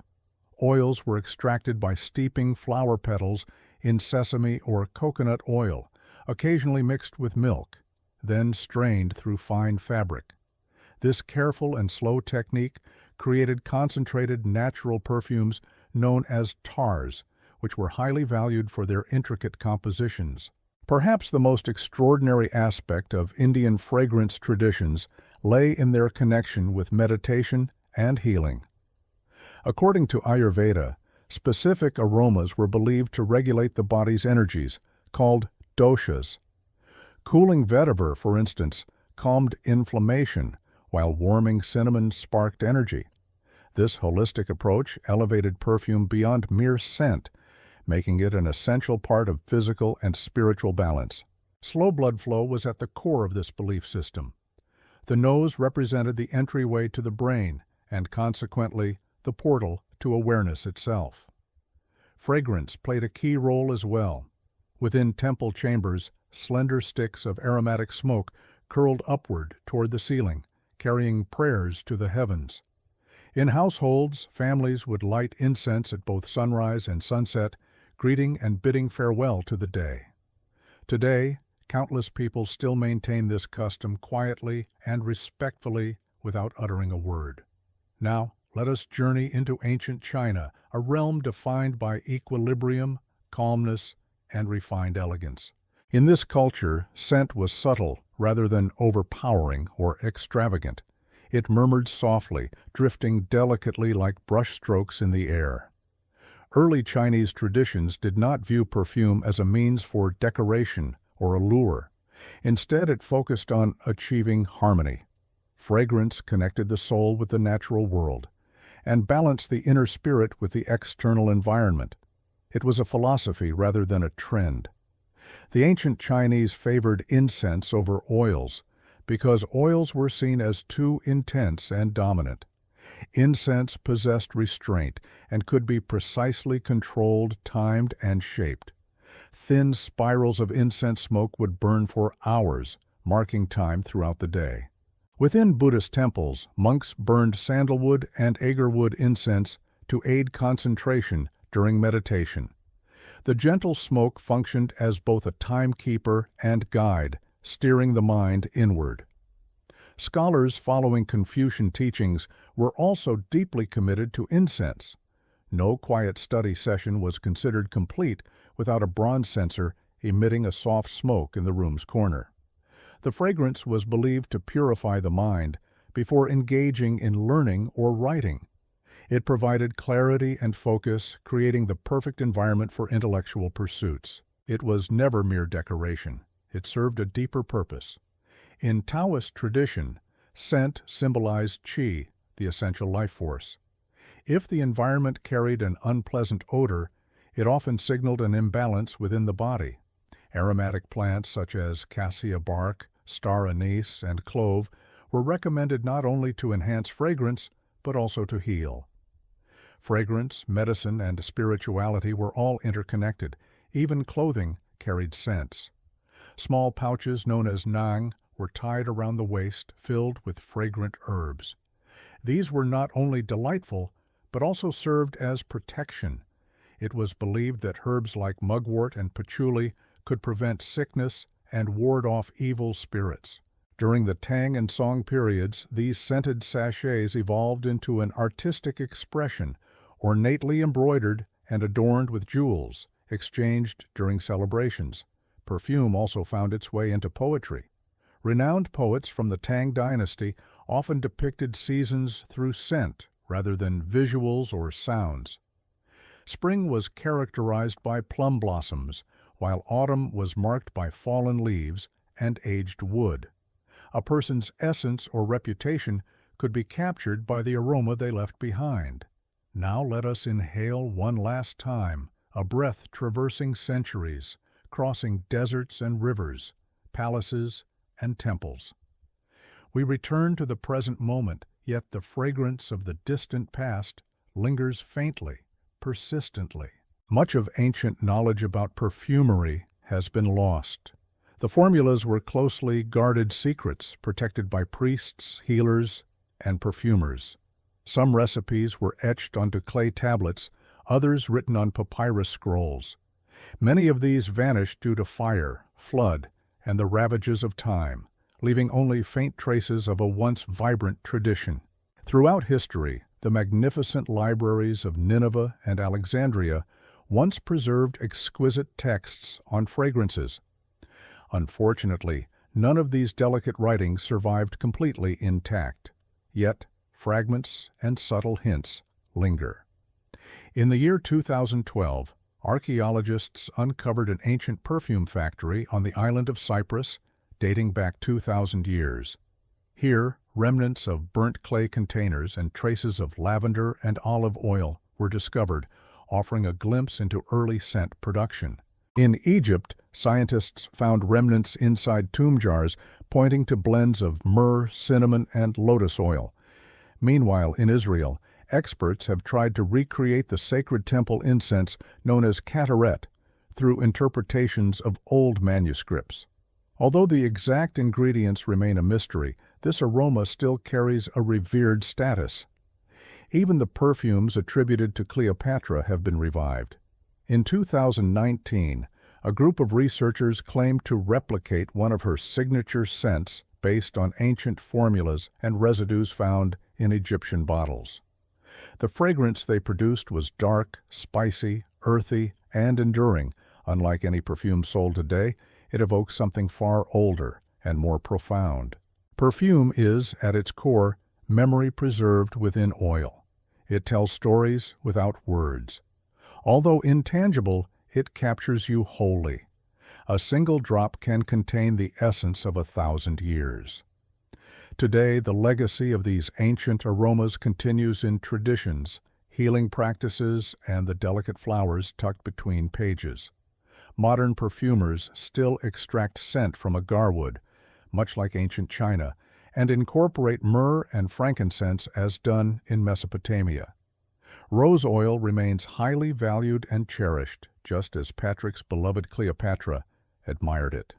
Oils were extracted by steeping flower petals in sesame or coconut oil, occasionally mixed with milk, then strained through fine fabric. This careful and slow technique created concentrated natural perfumes known as tars, which were highly valued for their intricate compositions. Perhaps the most extraordinary aspect of Indian fragrance traditions lay in their connection with meditation and healing. According to Ayurveda, specific aromas were believed to regulate the body's energies, called doshas. Cooling vetiver, for instance, calmed inflammation, while warming cinnamon sparked energy. This holistic approach elevated perfume beyond mere scent, making it an essential part of physical and spiritual balance. Slow blood flow was at the core of this belief system. The nose represented the entryway to the brain, and consequently, the portal to awareness itself. Fragrance played a key role as well. Within temple chambers, slender sticks of aromatic smoke curled upward toward the ceiling, carrying prayers to the heavens. In households, families would light incense at both sunrise and sunset, greeting and bidding farewell to the day. Today, countless people still maintain this custom quietly and respectfully without uttering a word. Now, let us journey into ancient China, a realm defined by equilibrium, calmness, and refined elegance. In this culture, scent was subtle rather than overpowering or extravagant. It murmured softly, drifting delicately like brushstrokes in the air. Early Chinese traditions did not view perfume as a means for decoration or allure. Instead, it focused on achieving harmony. Fragrance connected the soul with the natural world and balanced the inner spirit with the external environment. It was a philosophy rather than a trend. The ancient Chinese favored incense over oils because oils were seen as too intense and dominant. Incense possessed restraint and could be precisely controlled, timed, and shaped. Thin spirals of incense smoke would burn for hours, marking time throughout the day. Within Buddhist temples, monks burned sandalwood and agarwood incense to aid concentration during meditation. The gentle smoke functioned as both a timekeeper and guide, steering the mind inward. Scholars following Confucian teachings were also deeply committed to incense. No quiet study session was considered complete without a bronze censer emitting a soft smoke in the room's corner. The fragrance was believed to purify the mind before engaging in learning or writing. It provided clarity and focus, creating the perfect environment for intellectual pursuits. It was never mere decoration. It served a deeper purpose. In Taoist tradition, scent symbolized qi, the essential life force. If the environment carried an unpleasant odor, it often signaled an imbalance within the body. Aromatic plants such as cassia bark, star anise, and clove were recommended not only to enhance fragrance, but also to heal. Fragrance, medicine, and spirituality were all interconnected. Even clothing carried scents. Small pouches known as nang were tied around the waist, filled with fragrant herbs. These were not only delightful, but also served as protection. It was believed that herbs like mugwort and patchouli could prevent sickness and ward off evil spirits. During the Tang and Song periods, these scented sachets evolved into an artistic expression, ornately embroidered and adorned with jewels, exchanged during celebrations. Perfume also found its way into poetry. Renowned poets from the Tang dynasty often depicted seasons through scent rather than visuals or sounds. Spring was characterized by plum blossoms, while autumn was marked by fallen leaves and aged wood. A person's essence or reputation could be captured by the aroma they left behind. Now let us inhale one last time, a breath traversing centuries, crossing deserts and rivers, palaces and temples. We return to the present moment, yet the fragrance of the distant past lingers faintly, persistently. Much of ancient knowledge about perfumery has been lost. The formulas were closely guarded secrets protected by priests, healers, and perfumers. Some recipes were etched onto clay tablets, others written on papyrus scrolls. Many of these vanished due to fire, flood, and the ravages of time, leaving only faint traces of a once vibrant tradition. Throughout history, the magnificent libraries of Nineveh and Alexandria once preserved exquisite texts on fragrances. Unfortunately, none of these delicate writings survived completely intact, yet fragments and subtle hints linger. In the year 2012, archaeologists uncovered an ancient perfume factory on the island of Cyprus, dating back 2,000 years. Here, remnants of burnt clay containers and traces of lavender and olive oil were discovered, offering a glimpse into early scent production. In Egypt, scientists found remnants inside tomb jars pointing to blends of myrrh, cinnamon, and lotus oil. Meanwhile, in Israel, experts have tried to recreate the sacred temple incense known as kataret through interpretations of old manuscripts. Although the exact ingredients remain a mystery, this aroma still carries a revered status. Even the perfumes attributed to Cleopatra have been revived. In 2019, a group of researchers claimed to replicate one of her signature scents based on ancient formulas and residues found in Egyptian bottles. The fragrance they produced was dark, spicy, earthy, and enduring. Unlike any perfume sold today, it evokes something far older and more profound. Perfume is, at its core, memory preserved within oil. It tells stories without words. Although intangible, it captures you wholly. A single drop can contain the essence of 1,000 years. Today, the legacy of these ancient aromas continues in traditions, healing practices, and the delicate flowers tucked between pages. Modern perfumers still extract scent from agarwood, much like ancient China, and incorporate myrrh and frankincense as done in Mesopotamia. Rose oil remains highly valued and cherished, just as Patrick's beloved Cleopatra admired it.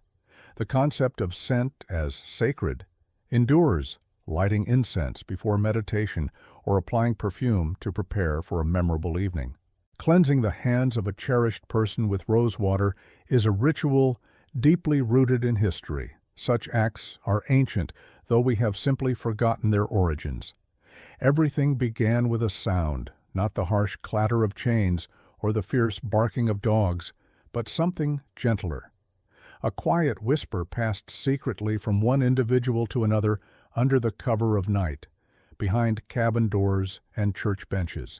The concept of scent as sacred endures, lighting incense before meditation or applying perfume to prepare for a memorable evening. Cleansing the hands of a cherished person with rose water is a ritual deeply rooted in history. Such acts are ancient, though we have simply forgotten their origins. Everything began with a sound, not the harsh clatter of chains or the fierce barking of dogs, but something gentler. A quiet whisper passed secretly from one individual to another under the cover of night, behind cabin doors and church benches.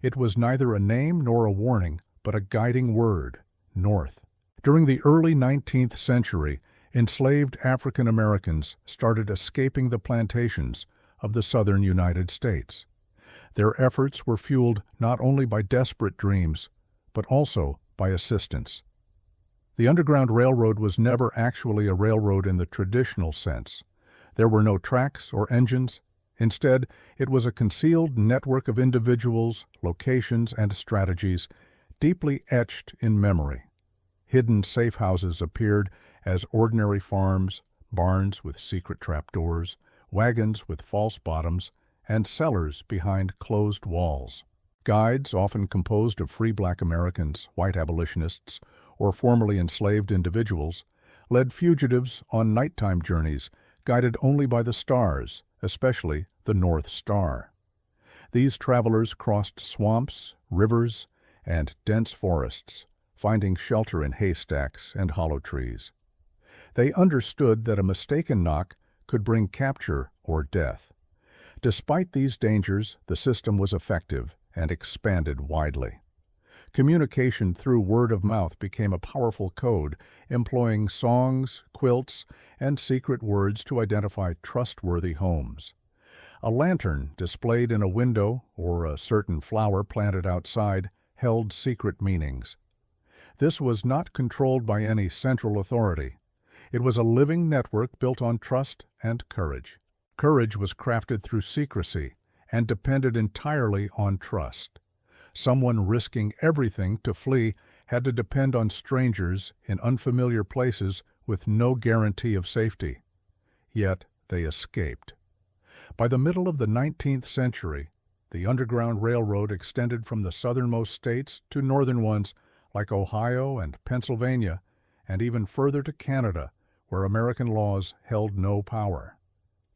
It was neither a name nor a warning, but a guiding word, north. During the early 19th century, enslaved African Americans started escaping the plantations of the southern United States. Their efforts were fueled not only by desperate dreams, but also by assistance. The Underground Railroad was never actually a railroad in the traditional sense. There were no tracks or engines. Instead, it was a concealed network of individuals, locations, and strategies deeply etched in memory. Hidden safe houses appeared as ordinary farms, barns with secret trapdoors, wagons with false bottoms, and cellars behind closed walls. Guides, often composed of free black Americans, white abolitionists, or formerly enslaved individuals, led fugitives on nighttime journeys guided only by the stars, especially the North Star. These travelers crossed swamps, rivers, and dense forests, finding shelter in haystacks and hollow trees. They understood that a mistaken knock could bring capture or death. Despite these dangers, the system was effective and expanded widely. Communication through word of mouth became a powerful code, employing songs, quilts, and secret words to identify trustworthy homes. A lantern displayed in a window or a certain flower planted outside held secret meanings. This was not controlled by any central authority. It was a living network built on trust and courage. Courage was crafted through secrecy and depended entirely on trust. Someone risking everything to flee had to depend on strangers in unfamiliar places with no guarantee of safety. Yet they escaped. By the middle of the 19th century, the Underground Railroad extended from the southernmost states to northern ones like Ohio and Pennsylvania, and even further to Canada, where American laws held no power.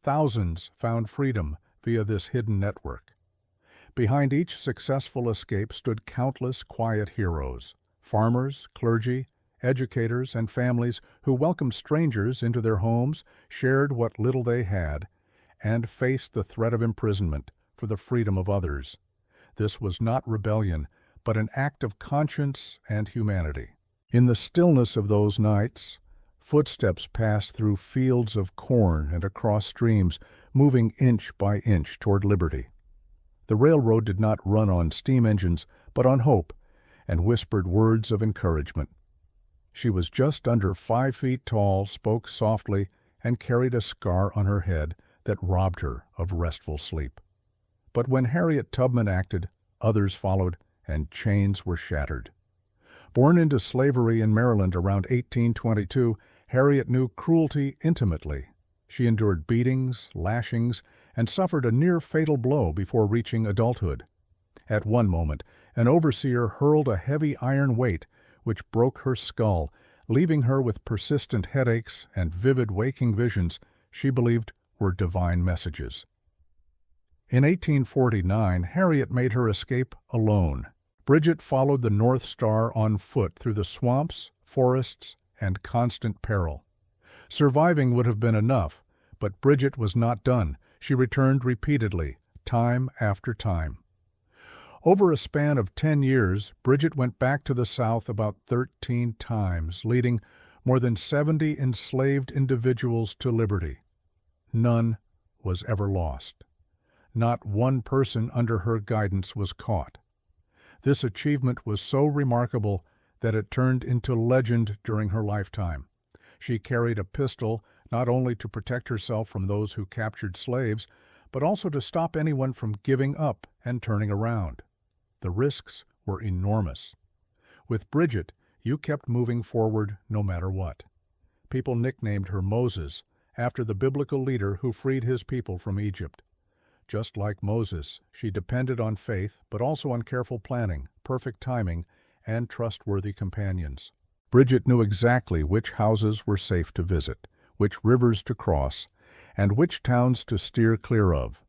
Thousands found freedom via this hidden network. Behind each successful escape stood countless quiet heroes, farmers, clergy, educators, and families who welcomed strangers into their homes, shared what little they had, and faced the threat of imprisonment for the freedom of others. This was not rebellion, but an act of conscience and humanity. In the stillness of those nights, footsteps passed through fields of corn and across streams, moving inch by inch toward liberty. The railroad did not run on steam engines, but on hope, and whispered words of encouragement. She was just under 5 feet tall, spoke softly, and carried a scar on her head that robbed her of restful sleep. But when Harriet Tubman acted, others followed, and chains were shattered. Born into slavery in Maryland around 1822, Harriet knew cruelty intimately. She endured beatings, lashings, and suffered a near-fatal blow before reaching adulthood. At one moment, an overseer hurled a heavy iron weight which broke her skull, leaving her with persistent headaches and vivid waking visions she believed were divine messages. In 1849, Harriet made her escape alone. Bridget followed the North Star on foot through the swamps, forests, and constant peril. Surviving would have been enough, but Bridget was not done. She returned repeatedly, time after time. Over a span of 10 years, Bridget went back to the South about 13 times, leading more than 70 enslaved individuals to liberty. None was ever lost. Not one person under her guidance was caught. This achievement was so remarkable that it turned into legend during her lifetime. She carried a pistol not only to protect herself from those who captured slaves, but also to stop anyone from giving up and turning around. The risks were enormous. With Bridget, you kept moving forward no matter what. People nicknamed her Moses, after the biblical leader who freed his people from Egypt. Just like Moses, she depended on faith, but also on careful planning, perfect timing, and trustworthy companions. Bridget knew exactly which houses were safe to visit, which rivers to cross, and which towns to steer clear of.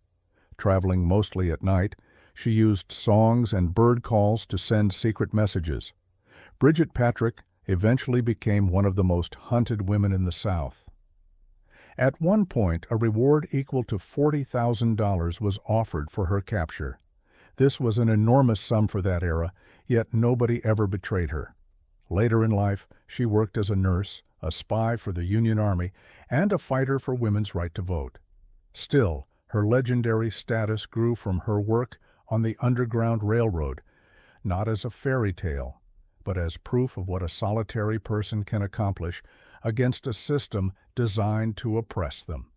Traveling mostly at night, she used songs and bird calls to send secret messages. Bridget Patrick eventually became one of the most hunted women in the South. At one point, a reward equal to $40,000 was offered for her capture. This was an enormous sum for that era, yet nobody ever betrayed her. Later in life, she worked as a nurse, a spy for the Union Army, and a fighter for women's right to vote. Still, her legendary status grew from her work on the Underground Railroad, not as a fairy tale, but as proof of what a solitary person can accomplish against a system designed to oppress them.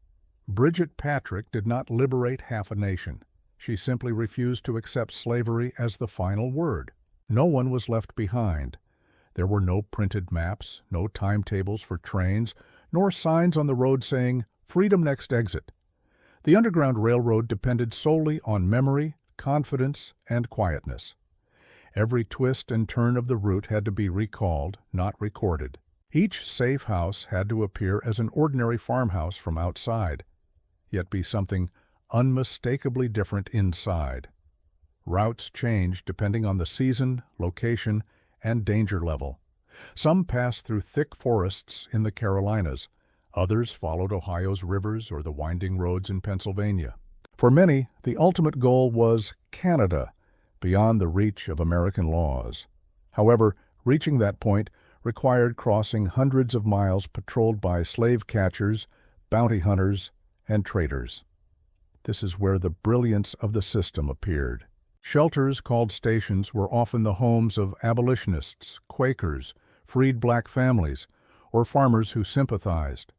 Bridget Patrick did not liberate half a nation. She simply refused to accept slavery as the final word. No one was left behind. There were no printed maps, no timetables for trains, nor signs on the road saying, "Freedom next exit." The Underground Railroad depended solely on memory, confidence, and quietness. Every twist and turn of the route had to be recalled, not recorded. Each safe house had to appear as an ordinary farmhouse from outside, yet be something unmistakably different inside. Routes changed depending on the season, location, and danger level. Some passed through thick forests in the Carolinas. Others followed Ohio's rivers or the winding roads in Pennsylvania. For many, the ultimate goal was Canada, beyond the reach of American laws. However, reaching that point required crossing hundreds of miles patrolled by slave catchers, bounty hunters, and traders. This is where the brilliance of the system appeared. Shelters called stations were often the homes of abolitionists, Quakers, freed black families, or farmers who sympathized.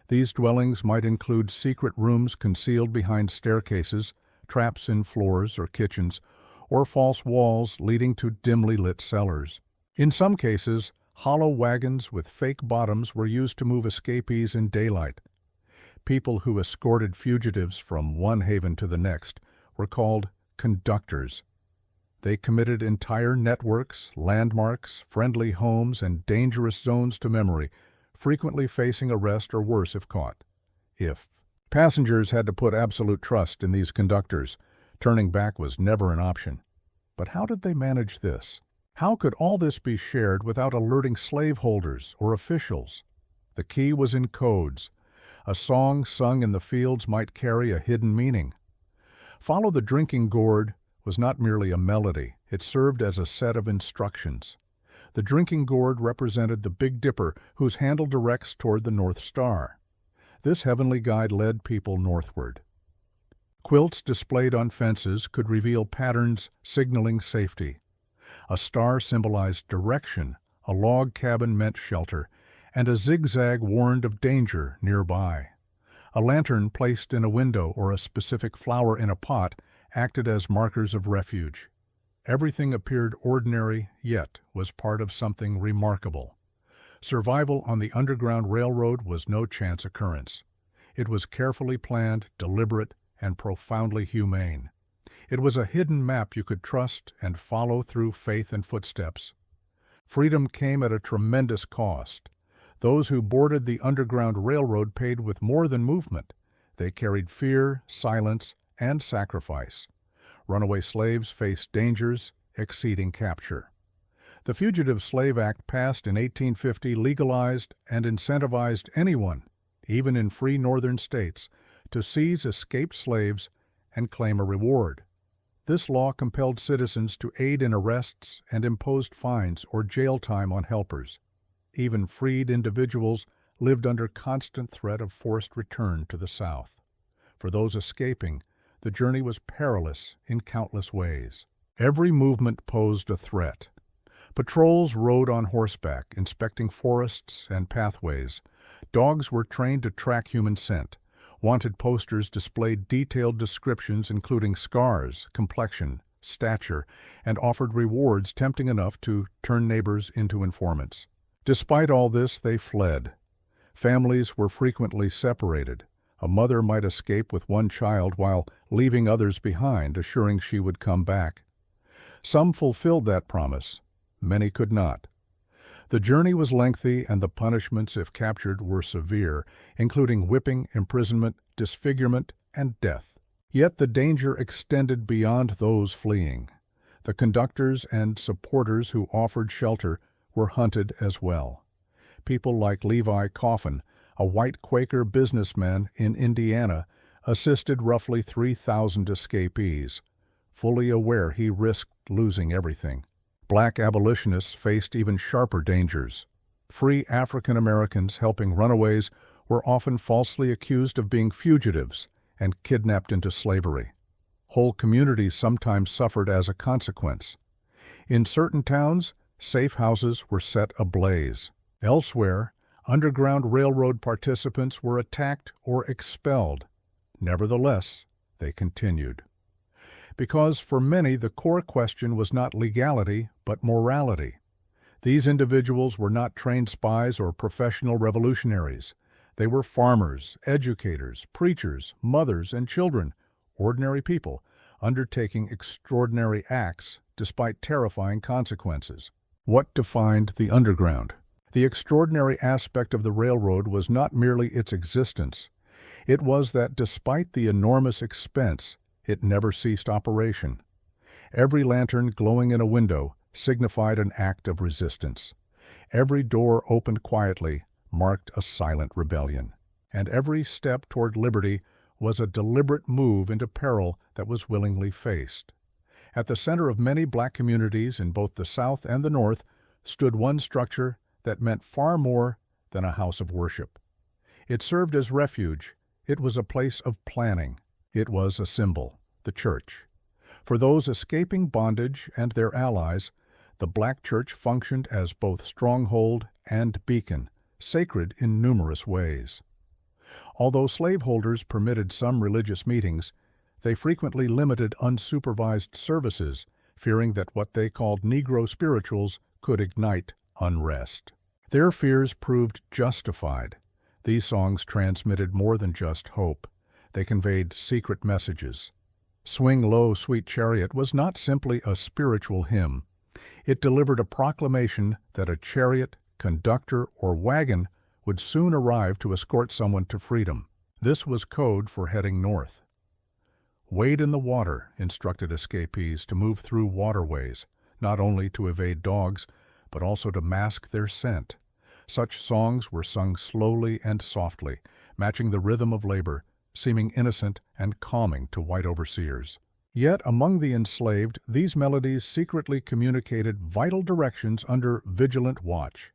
These dwellings might include secret rooms concealed behind staircases, traps in floors or kitchens, or false walls leading to dimly lit cellars. In some cases, hollow wagons with fake bottoms were used to move escapees in daylight. People who escorted fugitives from one haven to the next were called conductors. They committed entire networks, landmarks, friendly homes, and dangerous zones to memory, frequently facing arrest or worse if caught. Passengers had to put absolute trust in these conductors. Turning back was never an option. But how did they manage this? How could all this be shared without alerting slaveholders or officials? The key was in codes. A song sung in the fields might carry a hidden meaning. Follow the Drinking Gourd was not merely a melody, it served as a set of instructions. The drinking gourd represented the Big Dipper, whose handle directs toward the North Star. This heavenly guide led people northward. Quilts displayed on fences could reveal patterns signaling safety. A star symbolized direction, a log cabin meant shelter, and a zigzag warned of danger nearby. A lantern placed in a window or a specific flower in a pot acted as markers of refuge. Everything appeared ordinary, yet was part of something remarkable. Survival on the Underground Railroad was no chance occurrence. It was carefully planned, deliberate, and profoundly humane. It was a hidden map you could trust and follow through faith and footsteps. Freedom came at a tremendous cost. Those who boarded the Underground Railroad paid with more than movement. They carried fear, silence, and sacrifice. Runaway slaves faced dangers exceeding capture. The Fugitive Slave Act passed in 1850 legalized and incentivized anyone, even in free northern states, to seize escaped slaves and claim a reward. This law compelled citizens to aid in arrests and imposed fines or jail time on helpers. Even freed individuals lived under constant threat of forced return to the South. For those escaping, the journey was perilous in countless ways. Every movement posed a threat. Patrols rode on horseback, inspecting forests and pathways. Dogs were trained to track human scent. Wanted posters displayed detailed descriptions including scars, complexion, stature, and offered rewards tempting enough to turn neighbors into informants. Despite all this, they fled. Families were frequently separated. A mother might escape with one child while leaving others behind, assuring she would come back. Some fulfilled that promise. Many could not. The journey was lengthy, and the punishments, if captured, were severe, including whipping, imprisonment, disfigurement, and death. Yet the danger extended beyond those fleeing. The conductors and supporters who offered shelter were hunted as well. People like Levi Coffin, a white Quaker businessman in Indiana, assisted roughly 3,000 escapees, fully aware he risked losing everything. Black abolitionists faced even sharper dangers. Free African Americans helping runaways were often falsely accused of being fugitives and kidnapped into slavery. Whole communities sometimes suffered as a consequence. In certain towns, safe houses were set ablaze. Elsewhere, Underground Railroad participants were attacked or expelled. Nevertheless, they continued. Because for many the core question was not legality, but morality. These individuals were not trained spies or professional revolutionaries. They were farmers, educators, preachers, mothers, and children, ordinary people, undertaking extraordinary acts despite terrifying consequences. What defined the Underground? The extraordinary aspect of the railroad was not merely its existence. It was that despite the enormous expense, it never ceased operation. Every lantern glowing in a window signified an act of resistance. Every door opened quietly marked a silent rebellion. And every step toward liberty was a deliberate move into peril that was willingly faced. At the center of many black communities in both the South and the North stood one structure that meant far more than a house of worship. It served as refuge. It was a place of planning. It was a symbol, the church. For those escaping bondage and their allies, the black church functioned as both stronghold and beacon, sacred in numerous ways. Although slaveholders permitted some religious meetings, they frequently limited unsupervised services, fearing that what they called Negro spirituals could ignite unrest. Their fears proved justified. These songs transmitted more than just hope. They conveyed secret messages. Swing Low, Sweet Chariot was not simply a spiritual hymn. It delivered a proclamation that a chariot, conductor, or wagon would soon arrive to escort someone to freedom. This was code for heading north. Wade in the water instructed escapees to move through waterways, not only to evade dogs, but also to mask their scent. Such songs were sung slowly and softly, matching the rhythm of labor, seeming innocent and calming to white overseers. Yet among the enslaved, these melodies secretly communicated vital directions under vigilant watch.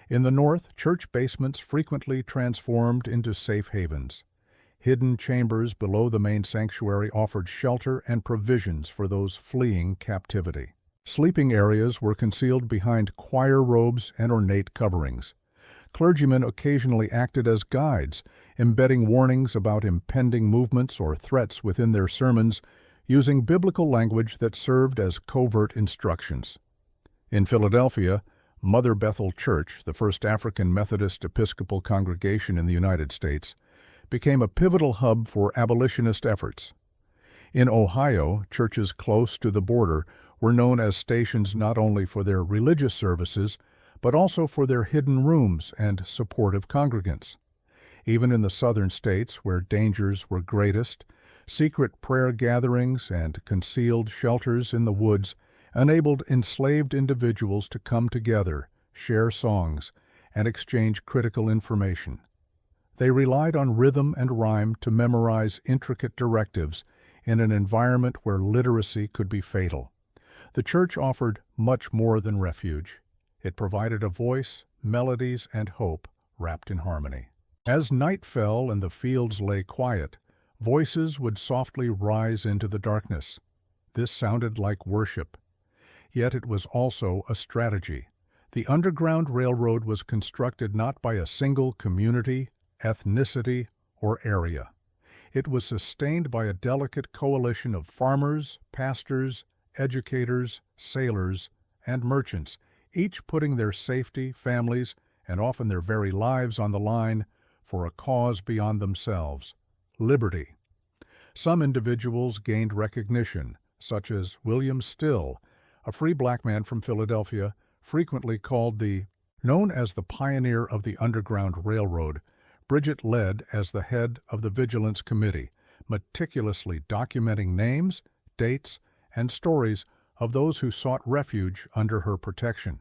In the North, church basements frequently transformed into safe havens. Hidden chambers below the main sanctuary offered shelter and provisions for those fleeing captivity. Sleeping areas were concealed behind choir robes and ornate coverings. Clergymen occasionally acted as guides, embedding warnings about impending movements or threats within their sermons, using biblical language that served as covert instructions. In Philadelphia, Mother Bethel Church, the first African Methodist Episcopal congregation in the United States, became a pivotal hub for abolitionist efforts. In Ohio, churches close to the border were known as stations not only for their religious services, but also for their hidden rooms and supportive congregants. Even in the southern states, where dangers were greatest, secret prayer gatherings and concealed shelters in the woods enabled enslaved individuals to come together, share songs, and exchange critical information. They relied on rhythm and rhyme to memorize intricate directives in an environment where literacy could be fatal. The church offered much more than refuge. It provided a voice, melodies, and hope wrapped in harmony. As night fell and the fields lay quiet, voices would softly rise into the darkness. This sounded like worship. Yet it was also a strategy. The Underground Railroad was constructed not by a single community, ethnicity, or area. It was sustained by a delicate coalition of farmers, pastors, educators, sailors, and merchants, each putting their safety, families, and often their very lives on the line for a cause beyond themselves: liberty. Some individuals gained recognition, such as William Still, a free black man from Philadelphia, frequently called known as the pioneer of the Underground Railroad. Bridget led as the head of the Vigilance Committee, meticulously documenting names, dates, and stories of those who sought refuge under her protection.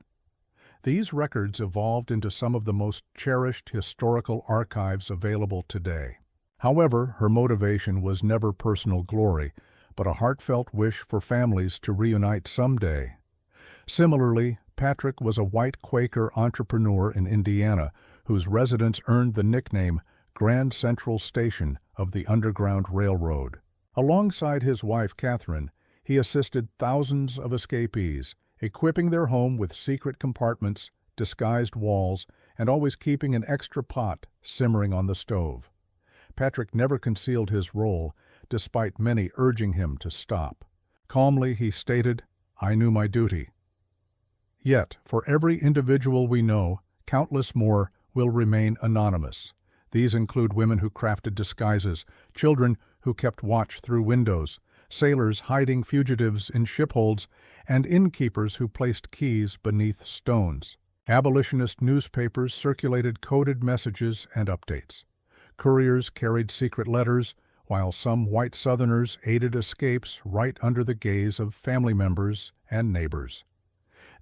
These records evolved into some of the most cherished historical archives available today. However, her motivation was never personal glory, but a heartfelt wish for families to reunite someday. Similarly, Patrick was a white Quaker entrepreneur in Indiana whose residence earned the nickname Grand Central Station of the Underground Railroad. Alongside his wife, Catherine, he assisted thousands of escapees, equipping their home with secret compartments, disguised walls, and always keeping an extra pot simmering on the stove. Patrick never concealed his role, despite many urging him to stop. Calmly he stated, "I knew my duty." Yet, for every individual we know, countless more will remain anonymous. These include women who crafted disguises, children who kept watch through windows, sailors hiding fugitives in shipholds, and innkeepers who placed keys beneath stones. Abolitionist newspapers circulated coded messages and updates. Couriers carried secret letters, while some white Southerners aided escapes right under the gaze of family members and neighbors.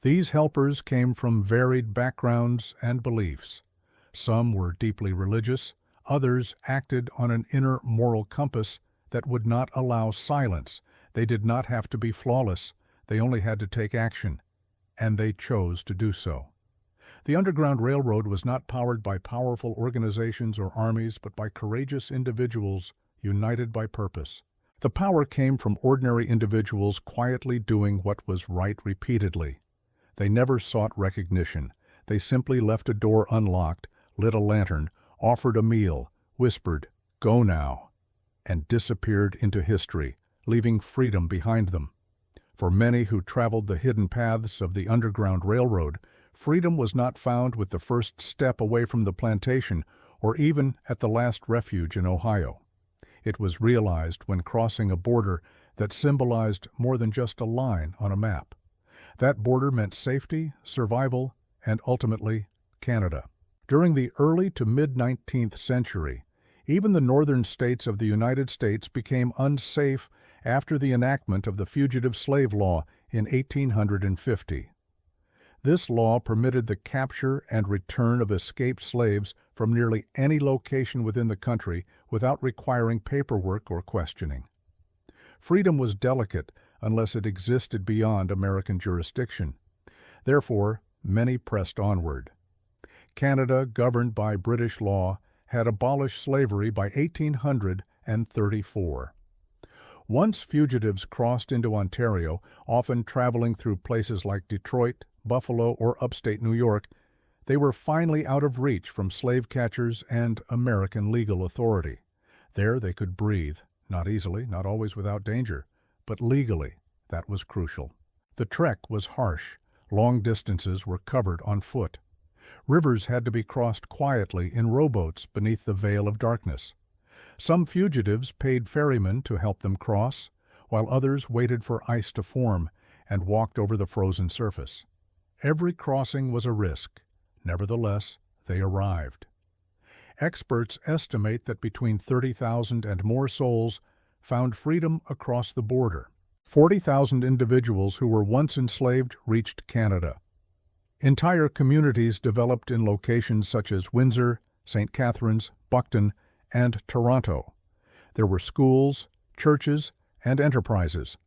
These helpers came from varied backgrounds and beliefs. Some were deeply religious, others acted on an inner moral compass that would not allow silence. They did not have to be flawless, they only had to take action, and they chose to do so. The Underground Railroad was not powered by powerful organizations or armies, but by courageous individuals united by purpose. The power came from ordinary individuals quietly doing what was right repeatedly. They never sought recognition. They simply left a door unlocked, lit a lantern, offered a meal, whispered, "Go now," and disappeared into history, leaving freedom behind them. For many who traveled the hidden paths of the Underground Railroad, freedom was not found with the first step away from the plantation or even at the last refuge in Ohio. It was realized when crossing a border that symbolized more than just a line on a map. That border meant safety, survival, and ultimately, Canada. During the early to mid-19th century, even the northern states of the United States became unsafe after the enactment of the Fugitive Slave Law in 1850. This law permitted the capture and return of escaped slaves from nearly any location within the country without requiring paperwork or questioning. Freedom was delicate unless it existed beyond American jurisdiction. Therefore, many pressed onward. Canada, governed by British law, had abolished slavery by 1834. Once fugitives crossed into Ontario, often traveling through places like Detroit, Buffalo, or upstate New York, they were finally out of reach from slave catchers and American legal authority. There they could breathe, not easily, not always without danger, but legally. That was crucial. The trek was harsh. Long distances were covered on foot. Rivers had to be crossed quietly in rowboats beneath the veil of darkness. Some fugitives paid ferrymen to help them cross, while others waited for ice to form and walked over the frozen surface. Every crossing was a risk. Nevertheless, they arrived. Experts estimate that between 30,000 and more souls found freedom across the border. 40,000 individuals who were once enslaved reached Canada. Entire communities developed in locations such as Windsor, St. Catharines, Buckton, and Toronto. There were schools, churches, and enterprises.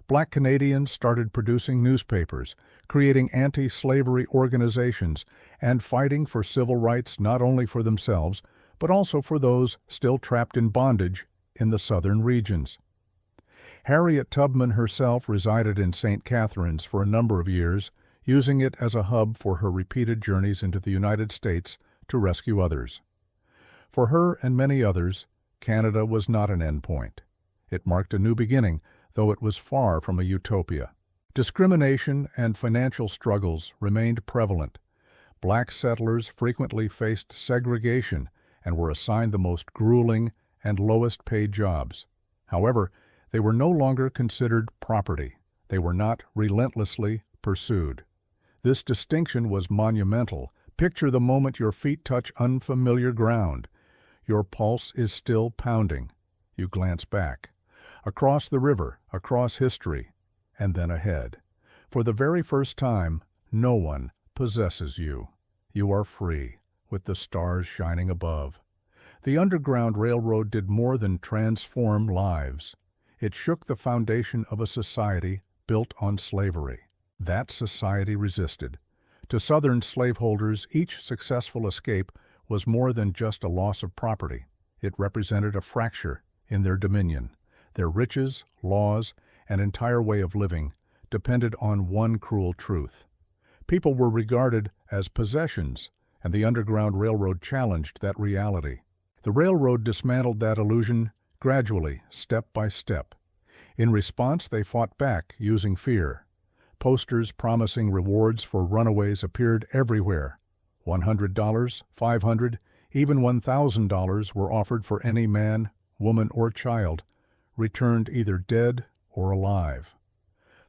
Black Canadians started producing newspapers, creating anti-slavery organizations, and fighting for civil rights not only for themselves, but also for those still trapped in bondage in the southern regions. Harriet Tubman herself resided in St. Catharines for a number of years, using it as a hub for her repeated journeys into the United States to rescue others. For her and many others, Canada was not an endpoint. It marked a new beginning, though it was far from a utopia. Discrimination and financial struggles remained prevalent. Black settlers frequently faced segregation and were assigned the most grueling and lowest-paid jobs. However, they were no longer considered property. They were not relentlessly pursued. This distinction was monumental. Picture the moment your feet touch unfamiliar ground. Your pulse is still pounding. You glance back. Across the river, across history, and then ahead. For the very first time, no one possesses you. You are free, with the stars shining above. The Underground Railroad did more than transform lives. It shook the foundation of a society built on slavery. That society resisted. To Southern slaveholders, each successful escape was more than just a loss of property. It represented a fracture in their dominion. Their riches, laws, and entire way of living depended on one cruel truth. People were regarded as possessions, and the Underground Railroad challenged that reality. The railroad dismantled that illusion gradually, step by step. In response, they fought back using fear. Posters promising rewards for runaways appeared everywhere. $100, $500, even $1,000 were offered for any man, woman, or child returned either dead or alive.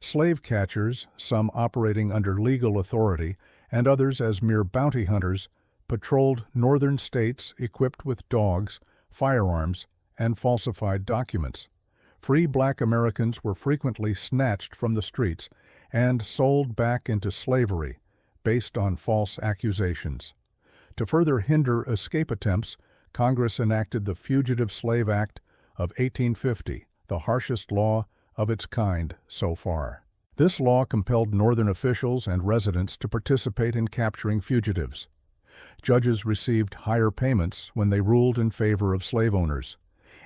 Slave catchers, some operating under legal authority and others as mere bounty hunters, patrolled northern states equipped with dogs, firearms, and falsified documents. Free black Americans were frequently snatched from the streets and sold back into slavery based on false accusations. To further hinder escape attempts, Congress enacted the Fugitive Slave Act of 1850, the harshest law of its kind so far. This law compelled Northern officials and residents to participate in capturing fugitives. Judges received higher payments when they ruled in favor of slave owners.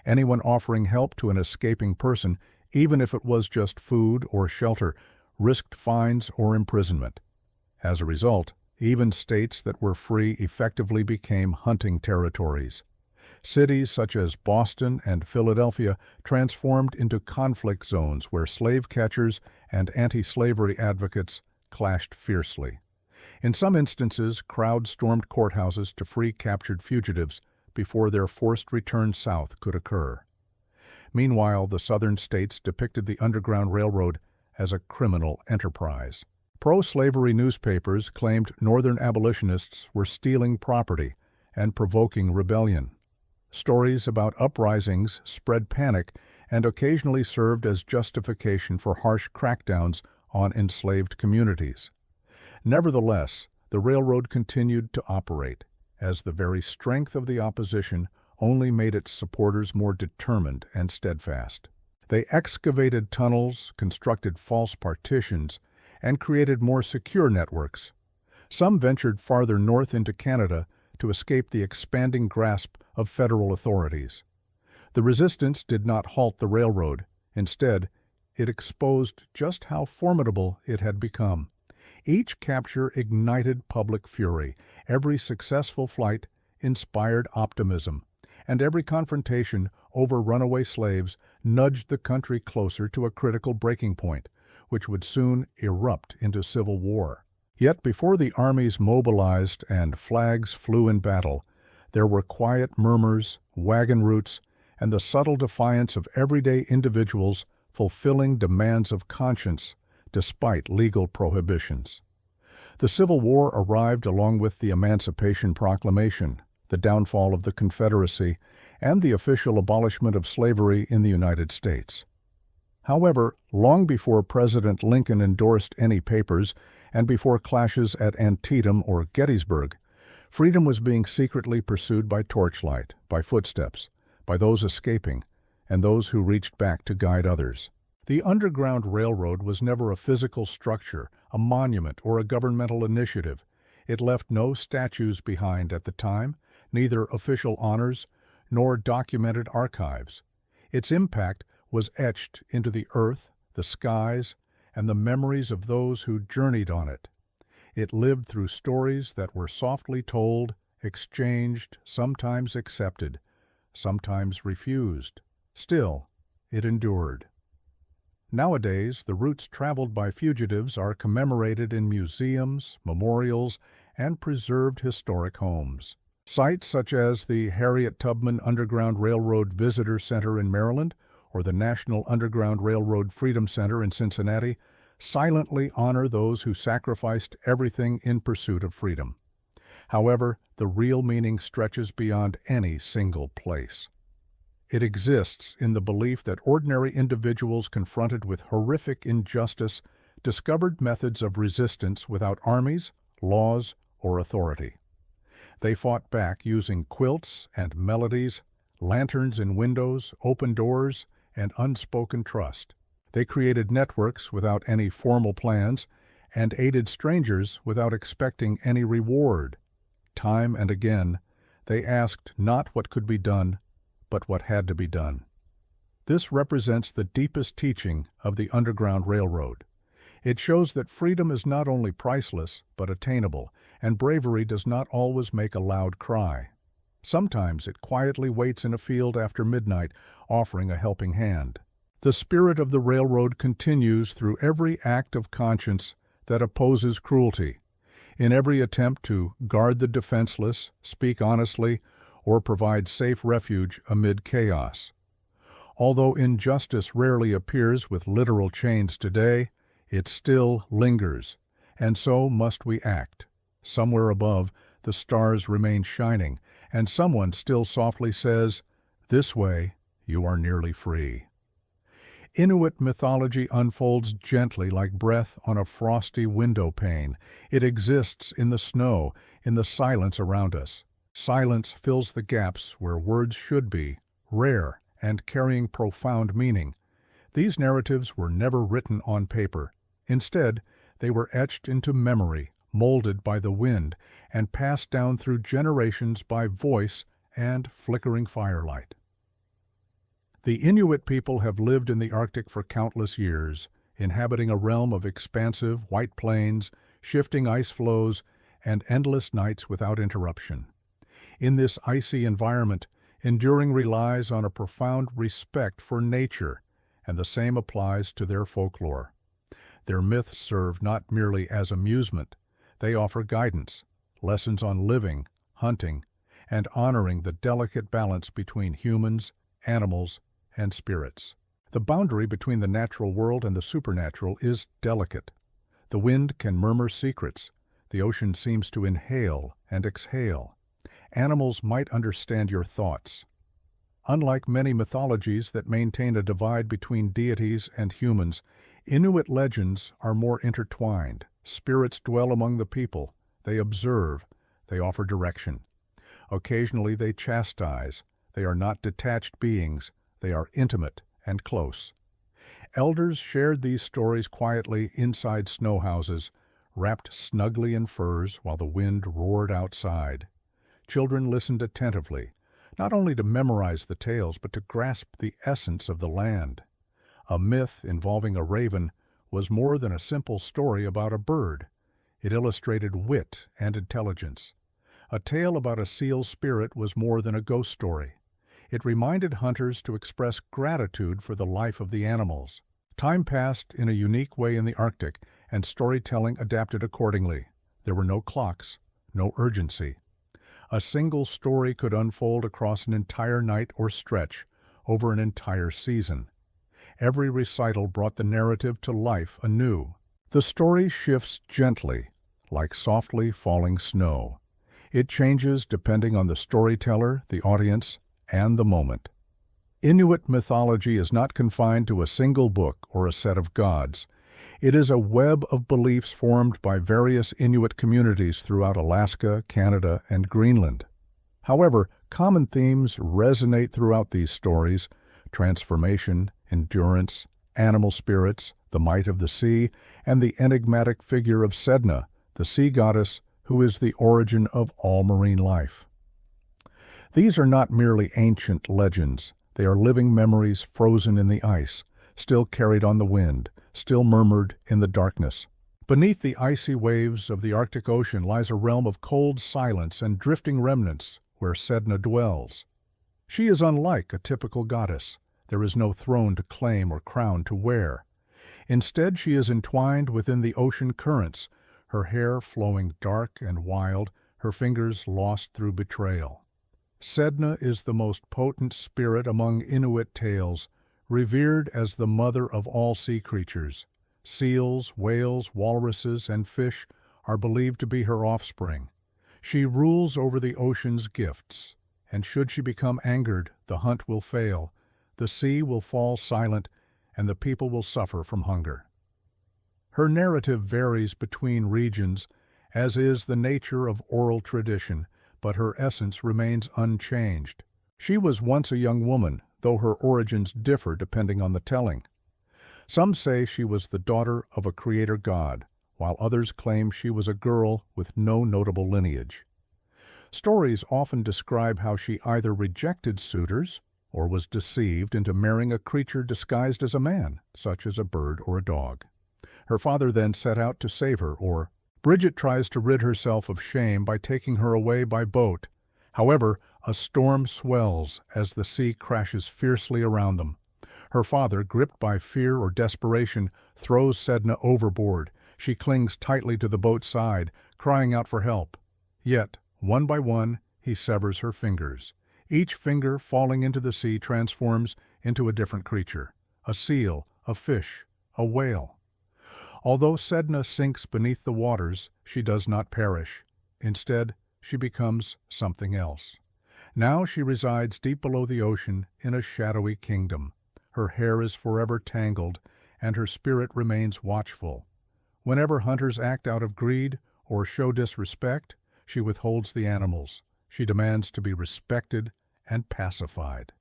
Anyone offering help to an escaping person, even if it was just food or shelter, risked fines or imprisonment. As a result, even states that were free effectively became hunting territories. Cities such as Boston and Philadelphia transformed into conflict zones where slave catchers and anti-slavery advocates clashed fiercely. In some instances, crowds stormed courthouses to free captured fugitives before their forced return south could occur. Meanwhile, the southern states depicted the Underground Railroad as a criminal enterprise. Pro-slavery newspapers claimed Northern abolitionists were stealing property and provoking rebellion. Stories about uprisings spread panic and occasionally served as justification for harsh crackdowns on enslaved communities. Nevertheless, the railroad continued to operate, as the very strength of the opposition only made its supporters more determined and steadfast. They excavated tunnels, constructed false partitions, and created more secure networks. Some ventured farther north into Canada to escape the expanding grasp of federal authorities. The resistance did not halt the railroad. Instead, it exposed just how formidable it had become. Each capture ignited public fury. Every successful flight inspired optimism, and every confrontation over runaway slaves nudged the country closer to a critical breaking point, which would soon erupt into civil war. Yet before the armies mobilized and flags flew in battle, there were quiet murmurs, wagon routes, and the subtle defiance of everyday individuals fulfilling demands of conscience despite legal prohibitions. The Civil War arrived along with the Emancipation Proclamation, the downfall of the Confederacy, and the official abolishment of slavery in the United States. However, long before President Lincoln endorsed any papers and before clashes at Antietam or Gettysburg, Freedom was being secretly pursued by torchlight, by footsteps, by those escaping, and those who reached back to guide others. The Underground Railroad was never a physical structure, a monument, or a governmental initiative. It left no statues behind at the time, neither official honors nor documented archives. Its impact was etched into the earth, the skies, and the memories of those who journeyed on it. It lived through stories that were softly told, exchanged, sometimes accepted, sometimes refused. Still, it endured. Nowadays, the routes traveled by fugitives are commemorated in museums, memorials, and preserved historic homes. Sites such as the Harriet Tubman Underground Railroad Visitor Center in Maryland or the National Underground Railroad Freedom Center in Cincinnati silently honor those who sacrificed everything in pursuit of freedom. However, the real meaning stretches beyond any single place. It exists in the belief that ordinary individuals confronted with horrific injustice discovered methods of resistance without armies, laws, or authority. They fought back using quilts and melodies, lanterns in windows, open doors, and unspoken trust. They created networks without any formal plans and aided strangers without expecting any reward. Time and again, they asked not what could be done, but what had to be done. This represents the deepest teaching of the Underground Railroad. It shows that freedom is not only priceless, but attainable, and bravery does not always make a loud cry. Sometimes it quietly waits in a field after midnight, offering a helping hand. The spirit of the railroad continues through every act of conscience that opposes cruelty, in every attempt to guard the defenseless, speak honestly, or provide safe refuge amid chaos. Although injustice rarely appears with literal chains today, it still lingers, and so must we act. Somewhere above, the stars remain shining, and someone still softly says, "This way, you are nearly free." Inuit mythology unfolds gently like breath on a frosty window pane. It exists in the snow, in the silence around us. Silence fills the gaps where words should be, rare and carrying profound meaning. These narratives were never written on paper. Instead, they were etched into memory, molded by the wind, and passed down through generations by voice and flickering firelight. The Inuit people have lived in the Arctic for countless years, inhabiting a realm of expansive white plains, shifting ice floes, and endless nights without interruption. In this icy environment, enduring relies on a profound respect for nature, and the same applies to their folklore. Their myths serve not merely as amusement, they offer guidance, lessons on living, hunting, and honoring the delicate balance between humans, animals, and spirits. The boundary between the natural world and the supernatural is delicate. The wind can murmur secrets, the ocean seems to inhale and exhale. Animals might understand your thoughts. Unlike many mythologies that maintain a divide between deities and humans, Inuit legends are more intertwined. Spirits dwell among the people. They observe. They offer direction. Occasionally they chastise. They are not detached beings. They are intimate and close. Elders shared these stories quietly inside snow houses, wrapped snugly in furs while the wind roared outside. Children listened attentively, not only to memorize the tales, but to grasp the essence of the land. A myth involving a raven was more than a simple story about a bird. It illustrated wit and intelligence. A tale about a seal's spirit was more than a ghost story. It reminded hunters to express gratitude for the life of the animals. Time passed in a unique way in the Arctic, and storytelling adapted accordingly. There were no clocks, no urgency. A single story could unfold across an entire night or stretch, over an entire season. Every recital brought the narrative to life anew. The story shifts gently, like softly falling snow. It changes depending on the storyteller, the audience, and the moment. Inuit mythology is not confined to a single book or a set of gods. It is a web of beliefs formed by various Inuit communities throughout Alaska, Canada, and Greenland. However, common themes resonate throughout these stories: transformation, endurance, animal spirits, the might of the sea, and the enigmatic figure of Sedna, the sea goddess who is the origin of all marine life. These are not merely ancient legends. They are living memories frozen in the ice, still carried on the wind, still murmured in the darkness. Beneath the icy waves of the Arctic Ocean lies a realm of cold silence and drifting remnants where Sedna dwells. She is unlike a typical goddess. There is no throne to claim or crown to wear. Instead, she is entwined within the ocean currents, her hair flowing dark and wild, her fingers lost through betrayal. Sedna is the most potent spirit among Inuit tales, revered as the mother of all sea creatures. Seals, whales, walruses, and fish are believed to be her offspring. She rules over the ocean's gifts, and should she become angered, the hunt will fail, the sea will fall silent, and the people will suffer from hunger. Her narrative varies between regions, as is the nature of oral tradition, but her essence remains unchanged. She was once a young woman, though her origins differ depending on the telling. Some say she was the daughter of a creator god, while others claim she was a girl with no notable lineage. Stories often describe how she either rejected suitors or was deceived into marrying a creature disguised as a man, such as a bird or a dog. Her father then set out to save her, or Bridget tries to rid herself of shame by taking her away by boat. However, a storm swells as the sea crashes fiercely around them. Her father, gripped by fear or desperation, throws Sedna overboard. She clings tightly to the boat's side, crying out for help. Yet, one by one, he severs her fingers. Each finger falling into the sea transforms into a different creature: a seal, a fish, a whale. Although Sedna sinks beneath the waters, she does not perish. Instead, she becomes something else. Now she resides deep below the ocean in a shadowy kingdom. Her hair is forever tangled, and her spirit remains watchful. Whenever hunters act out of greed or show disrespect, she withholds the animals. She demands to be respected and pacified.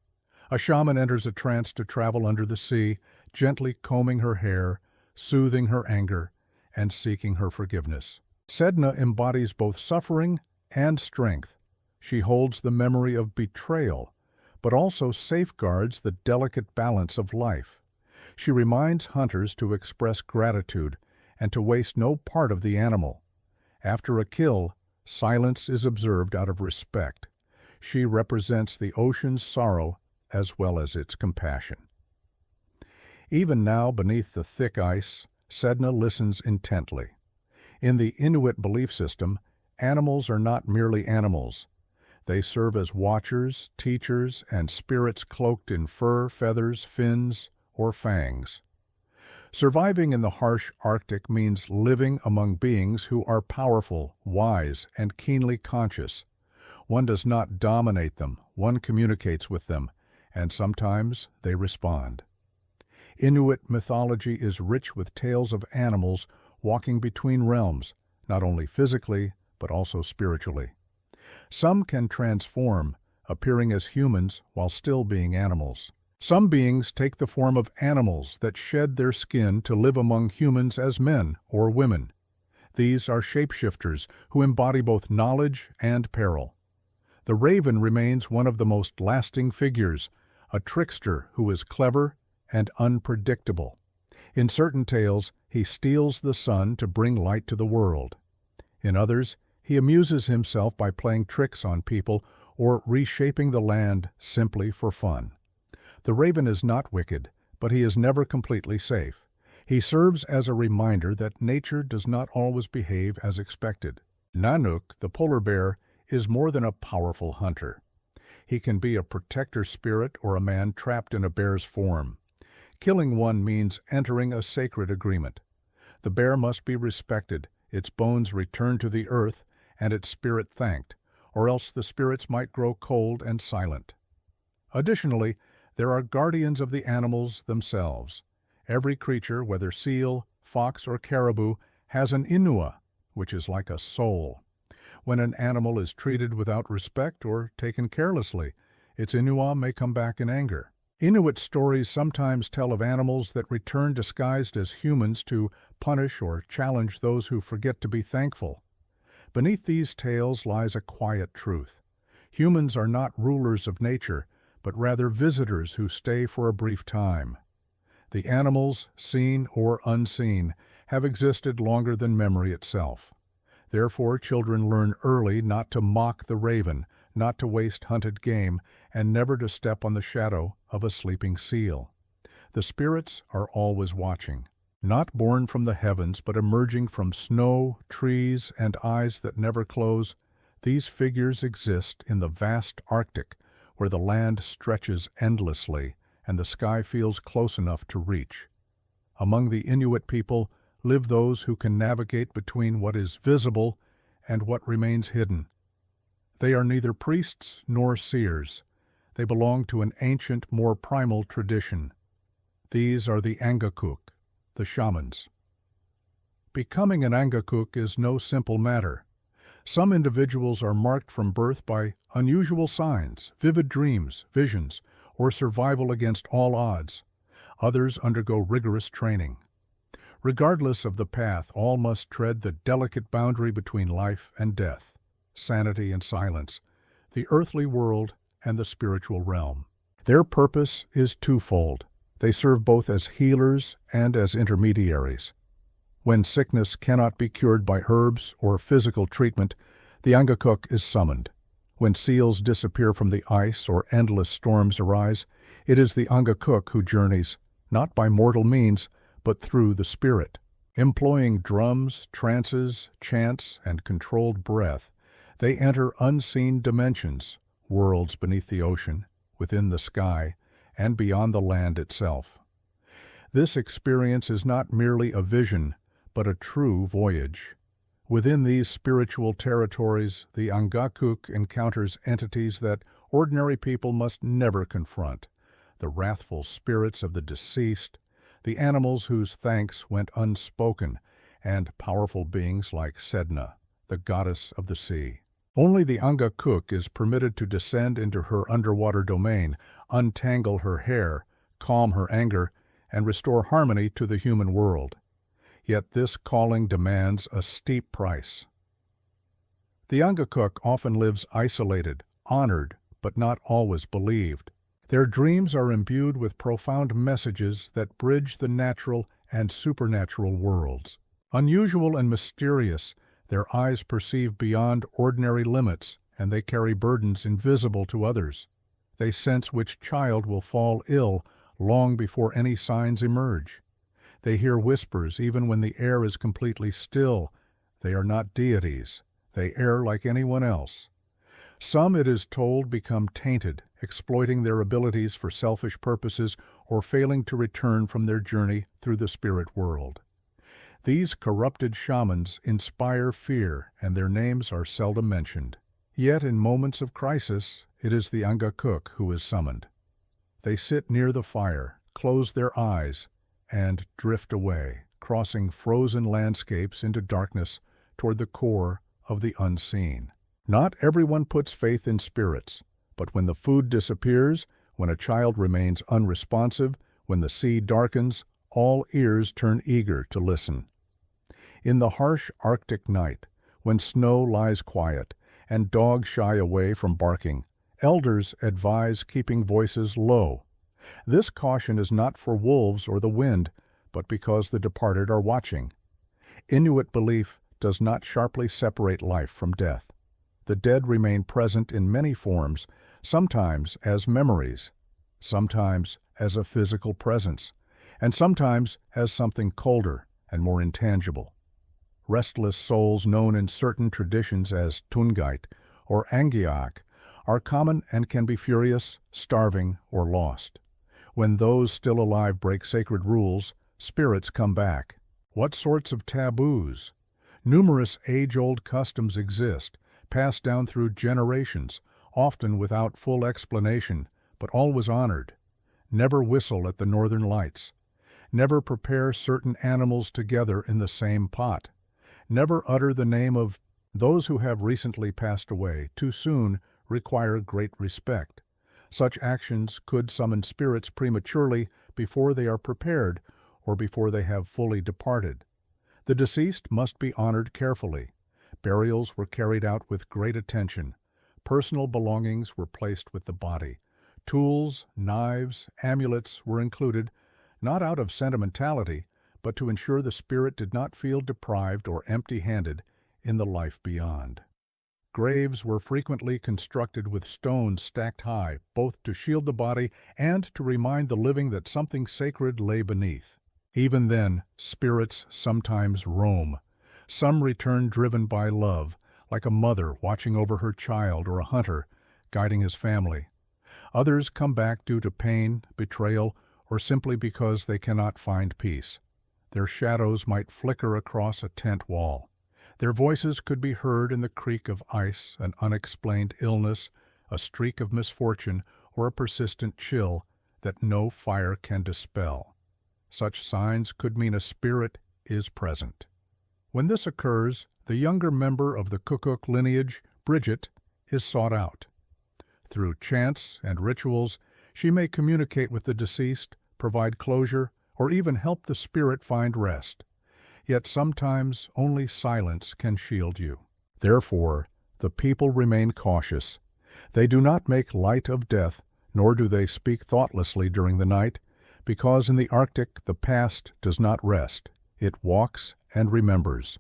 A shaman enters a trance to travel under the sea, gently combing her hair, soothing her anger, and seeking her forgiveness. Sedna embodies both suffering and strength. She holds the memory of betrayal, but also safeguards the delicate balance of life. She reminds hunters to express gratitude and to waste no part of the animal. After a kill, silence is observed out of respect. She represents the ocean's sorrow as well as its compassion. Even now, beneath the thick ice, Sedna listens intently. In the Inuit belief system, animals are not merely animals. They serve as watchers, teachers, and spirits cloaked in fur, feathers, fins, or fangs. Surviving in the harsh Arctic means living among beings who are powerful, wise, and keenly conscious. One does not dominate them, one communicates with them, and sometimes they respond. Inuit mythology is rich with tales of animals walking between realms, not only physically, but also spiritually. Some can transform, appearing as humans while still being animals. Some beings take the form of animals that shed their skin to live among humans as men or women. These are shapeshifters who embody both knowledge and peril. The raven remains one of the most lasting figures, a trickster who is clever and unpredictable. In certain tales, he steals the sun to bring light to the world. In others, he amuses himself by playing tricks on people or reshaping the land simply for fun. The raven is not wicked, but he is never completely safe. He serves as a reminder that nature does not always behave as expected. Nanook, the polar bear, is more than a powerful hunter. He can be a protector spirit or a man trapped in a bear's form. Killing one means entering a sacred agreement. The bear must be respected, its bones returned to the earth, and its spirit thanked, or else the spirits might grow cold and silent. Additionally, there are guardians of the animals themselves. Every creature, whether seal, fox, or caribou has an inua, which is like a soul. When an animal is treated without respect or taken carelessly, its inua may come back in anger. Inuit stories sometimes tell of animals that return disguised as humans to punish or challenge those who forget to be thankful. Beneath these tales lies a quiet truth. Humans are not rulers of nature, but rather visitors who stay for a brief time. The animals, seen or unseen, have existed longer than memory itself. Therefore, children learn early not to mock the raven, not to waste hunted game, and never to step on the shadow of a sleeping seal. The spirits are always watching, not born from the heavens, but emerging from snow, trees, and eyes that never close. These figures exist in the vast Arctic, where the land stretches endlessly and the sky feels close enough to reach. Among the Inuit people live those who can navigate between what is visible and what remains hidden. They are neither priests nor seers. They belong to an ancient, more primal tradition. These are the Angakok, the shamans. Becoming an Angakok is no simple matter. Some individuals are marked from birth by unusual signs, vivid dreams, visions, or survival against all odds. Others undergo rigorous training. Regardless of the path, all must tread the delicate boundary between life and death, sanity and silence, the earthly world and the spiritual realm. Their purpose is twofold. They serve both as healers and as intermediaries. When sickness cannot be cured by herbs or physical treatment, the Angakok is summoned. When seals disappear from the ice or endless storms arise, it is the Angakok who journeys, not by mortal means, but through the spirit. Employing drums, trances, chants, and controlled breath, they enter unseen dimensions, worlds beneath the ocean, within the sky, and beyond the land itself. This experience is not merely a vision, but a true voyage. Within these spiritual territories, the Angakok encounters entities that ordinary people must never confront: the wrathful spirits of the deceased, the animals whose thanks went unspoken, and powerful beings like Sedna, the goddess of the sea. Only the Angakok is permitted to descend into her underwater domain, untangle her hair, calm her anger, and restore harmony to the human world. Yet this calling demands a steep price. The Angakok often lives isolated, honored, but not always believed. Their dreams are imbued with profound messages that bridge the natural and supernatural worlds. Unusual and mysterious, their eyes perceive beyond ordinary limits, and they carry burdens invisible to others. They sense which child will fall ill long before any signs emerge. They hear whispers even when the air is completely still. They are not deities. They err like anyone else. Some, it is told, become tainted, exploiting their abilities for selfish purposes or failing to return from their journey through the spirit world. These corrupted shamans inspire fear, and their names are seldom mentioned. Yet in moments of crisis, it is the Angakok who is summoned. They sit near the fire, close their eyes, and drift away, crossing frozen landscapes into darkness toward the core of the unseen. Not everyone puts faith in spirits, but when the food disappears, when a child remains unresponsive, when the sea darkens, all ears turn eager to listen. In the harsh Arctic night, when snow lies quiet and dogs shy away from barking, elders advise keeping voices low. This caution is not for wolves or the wind, but because the departed are watching. Inuit belief does not sharply separate life from death. The dead remain present in many forms, sometimes as memories, sometimes as a physical presence, and sometimes as something colder and more intangible. Restless souls known in certain traditions as Tungait or Angiak are common and can be furious, starving, or lost. When those still alive break sacred rules, spirits come back. What sorts of taboos? Numerous age-old customs exist, passed down through generations, often without full explanation, but always honored. Never whistle at the northern lights. Never prepare certain animals together in the same pot. Never utter the name of those who have recently passed away too soon require great respect. Such actions could summon spirits prematurely before they are prepared or before they have fully departed. The deceased must be honored carefully. Burials were carried out with great attention. Personal belongings were placed with the body. Tools, knives, amulets were included, not out of sentimentality, but to ensure the spirit did not feel deprived or empty-handed in the life beyond. Graves were frequently constructed with stones stacked high, both to shield the body and to remind the living that something sacred lay beneath. Even then, spirits sometimes roam. Some return driven by love, like a mother watching over her child or a hunter guiding his family. Others come back due to pain, betrayal, or simply because they cannot find peace. Their shadows might flicker across a tent wall. Their voices could be heard in the creak of ice, an unexplained illness, a streak of misfortune, or a persistent chill that no fire can dispel. Such signs could mean a spirit is present. When this occurs, the younger member of the Kukuk lineage, Bridget, is sought out. Through chants and rituals, she may communicate with the deceased, provide closure, or even help the spirit find rest. Yet sometimes only silence can shield you. Therefore, the people remain cautious. They do not make light of death, nor do they speak thoughtlessly during the night, because in the Arctic the past does not rest. It walks and remembers.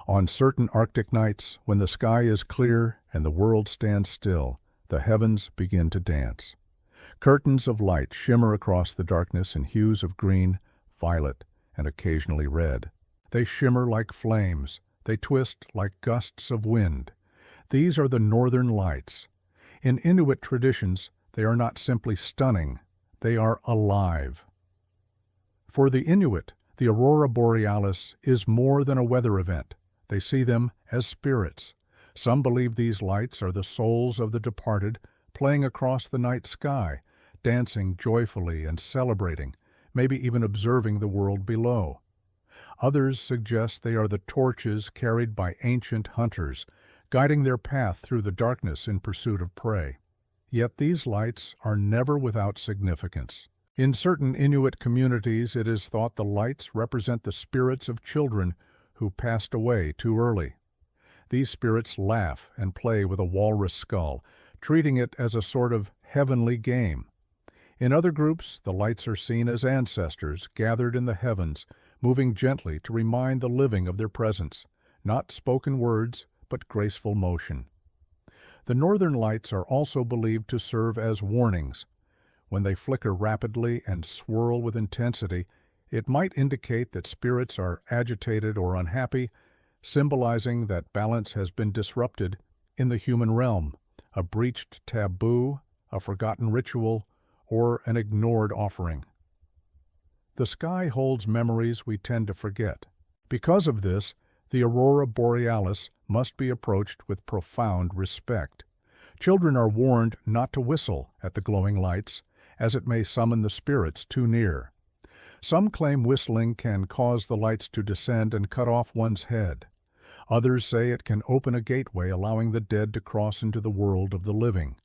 On certain Arctic nights, when the sky is clear and the world stands still, the heavens begin to dance. Curtains of light shimmer across the darkness in hues of green, violet, and occasionally red. They shimmer like flames. They twist like gusts of wind. These are the northern lights. In Inuit traditions, they are not simply stunning. They are alive. For the Inuit, the aurora borealis is more than a weather event. They see them as spirits. Some believe these lights are the souls of the departed playing across the night sky, dancing joyfully and celebrating, maybe even observing the world below. Others suggest they are the torches carried by ancient hunters, guiding their path through the darkness in pursuit of prey. Yet these lights are never without significance. In certain Inuit communities, it is thought the lights represent the spirits of children who passed away too early. These spirits laugh and play with a walrus skull, treating it as a sort of heavenly game. In other groups, the lights are seen as ancestors gathered in the heavens, moving gently to remind the living of their presence, not spoken words, but graceful motion. The northern lights are also believed to serve as warnings. When they flicker rapidly and swirl with intensity, it might indicate that spirits are agitated or unhappy, symbolizing that balance has been disrupted in the human realm, a breached taboo, a forgotten ritual, or an ignored offering. The sky holds memories we tend to forget. Because of this, the aurora borealis must be approached with profound respect. Children are warned not to whistle at the glowing lights, as it may summon the spirits too near. Some claim whistling can cause the lights to descend and cut off one's head. Others say it can open a gateway allowing the dead to cross into the world of the living.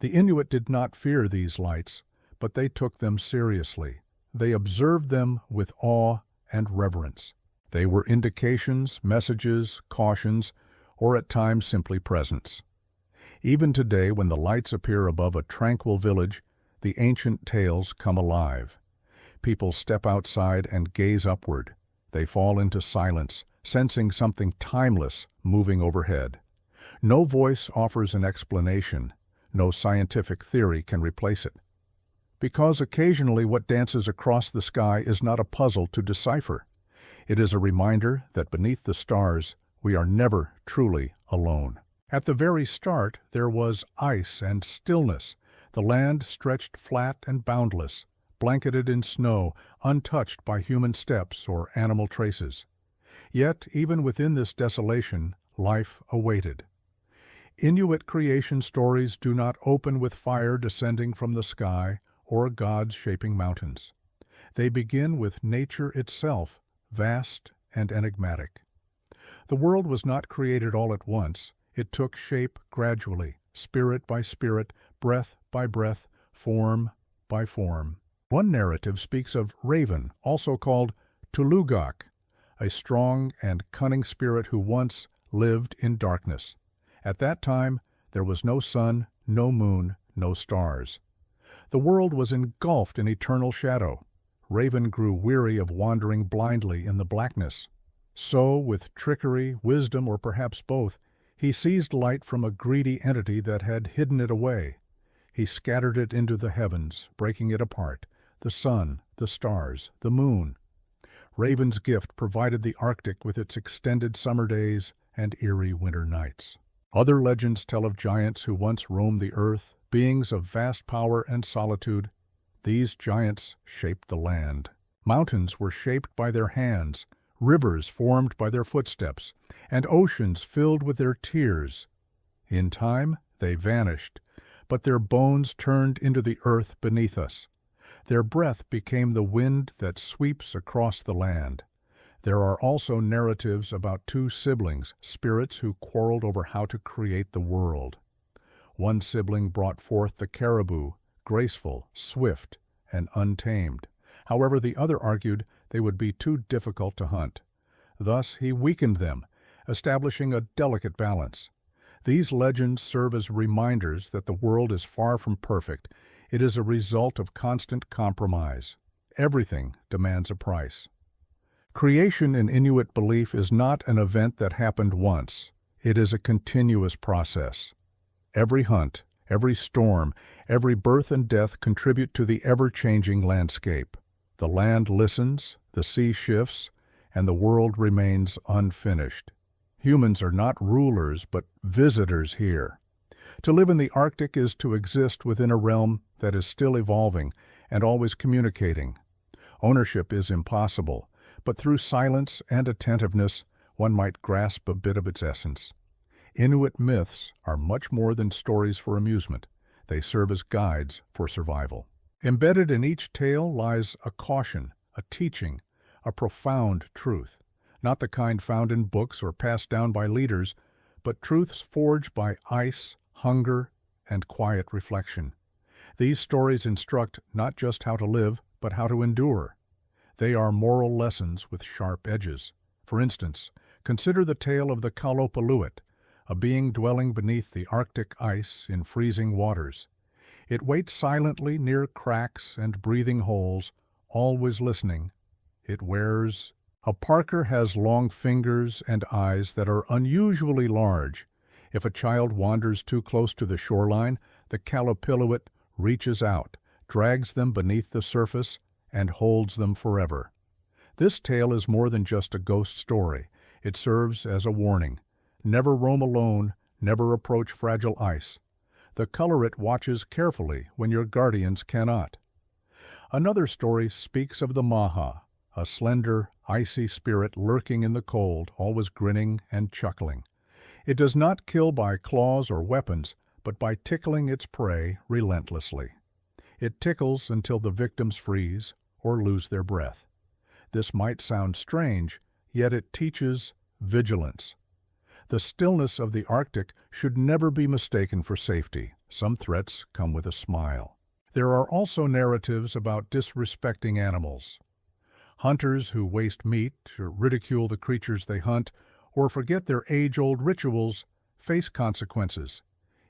The Inuit did not fear these lights, but they took them seriously. They observed them with awe and reverence. They were indications, messages, cautions, or at times simply presence. Even today, when the lights appear above a tranquil village, the ancient tales come alive. People step outside and gaze upward. They fall into silence, sensing something timeless moving overhead. No voice offers an explanation. No scientific theory can replace it. Because occasionally what dances across the sky is not a puzzle to decipher. It is a reminder that beneath the stars, we are never truly alone. At the very start, there was ice and stillness. The land stretched flat and boundless, blanketed in snow, untouched by human steps or animal traces. Yet, even within this desolation, life awaited. Inuit creation stories do not open with fire descending from the sky or gods shaping mountains. They begin with nature itself, vast and enigmatic. The world was not created all at once. It took shape gradually, spirit by spirit, breath by breath, form by form. One narrative speaks of Raven, also called Tulugak, a strong and cunning spirit who once lived in darkness. At that time, there was no sun, no moon, no stars. The world was engulfed in eternal shadow. Raven grew weary of wandering blindly in the blackness. So, with trickery, wisdom, or perhaps both, he seized light from a greedy entity that had hidden it away. He scattered it into the heavens, breaking it apart, the sun, the stars, the moon. Raven's gift provided the Arctic with its extended summer days and eerie winter nights. Other legends tell of giants who once roamed the earth, beings of vast power and solitude. These giants shaped the land. Mountains were shaped by their hands, rivers formed by their footsteps, and oceans filled with their tears. In time, they vanished, but their bones turned into the earth beneath us. Their breath became the wind that sweeps across the land. There are also narratives about two siblings, spirits who quarreled over how to create the world. One sibling brought forth the caribou, graceful, swift, and untamed. However, the other argued they would be too difficult to hunt. Thus, he weakened them, establishing a delicate balance. These legends serve as reminders that the world is far from perfect. It is a result of constant compromise. Everything demands a price. Creation in Inuit belief is not an event that happened once. It is a continuous process. Every hunt, every storm, every birth and death contribute to the ever-changing landscape. The land listens, the sea shifts, and the world remains unfinished. Humans are not rulers, but visitors here. To live in the Arctic is to exist within a realm that is still evolving and always communicating. Ownership is impossible, but through silence and attentiveness, one might grasp a bit of its essence. Inuit myths are much more than stories for amusement. They serve as guides for survival. Embedded in each tale lies a caution, a teaching, a profound truth, not the kind found in books or passed down by leaders, but truths forged by ice, hunger, and quiet reflection. These stories instruct not just how to live, but how to endure. They are moral lessons with sharp edges. For instance, consider the tale of the Kalopuluit, a being dwelling beneath the Arctic ice in freezing waters. It waits silently near cracks and breathing holes, always listening. It wears a Parker has long fingers and eyes that are unusually large. If a child wanders too close to the shoreline, the Kalopuluit reaches out, drags them beneath the surface, and holds them forever. This tale is more than just a ghost story. It serves as a warning. Never roam alone, never approach fragile ice. The Colorit watches carefully when your guardians cannot. Another story speaks of the Maha, a slender, icy spirit lurking in the cold, always grinning and chuckling. It does not kill by claws or weapons, but by tickling its prey relentlessly. It tickles until the victims freeze or lose their breath. This might sound strange, yet it teaches vigilance. The stillness of the Arctic should never be mistaken for safety. Some threats come with a smile. There are also narratives about disrespecting animals. Hunters who waste meat, or ridicule the creatures they hunt, or forget their age-old rituals face consequences.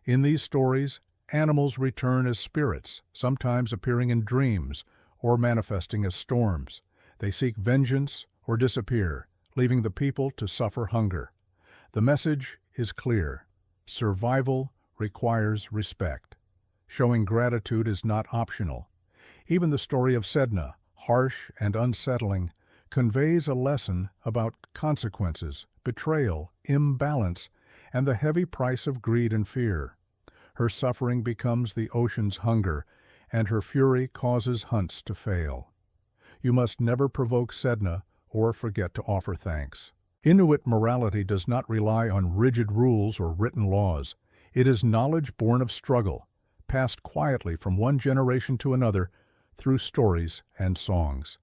In these stories, animals return as spirits, sometimes appearing in dreams or manifesting as storms. They seek vengeance or disappear, leaving the people to suffer hunger. The message is clear. Survival requires respect. Showing gratitude is not optional. Even the story of Sedna, harsh and unsettling, conveys a lesson about consequences, betrayal, imbalance, and the heavy price of greed and fear. Her suffering becomes the ocean's hunger, and her fury causes hunts to fail. You must never provoke Sedna or forget to offer thanks. Inuit morality does not rely on rigid rules or written laws. It is knowledge born of struggle, passed quietly from one generation to another through stories and songs.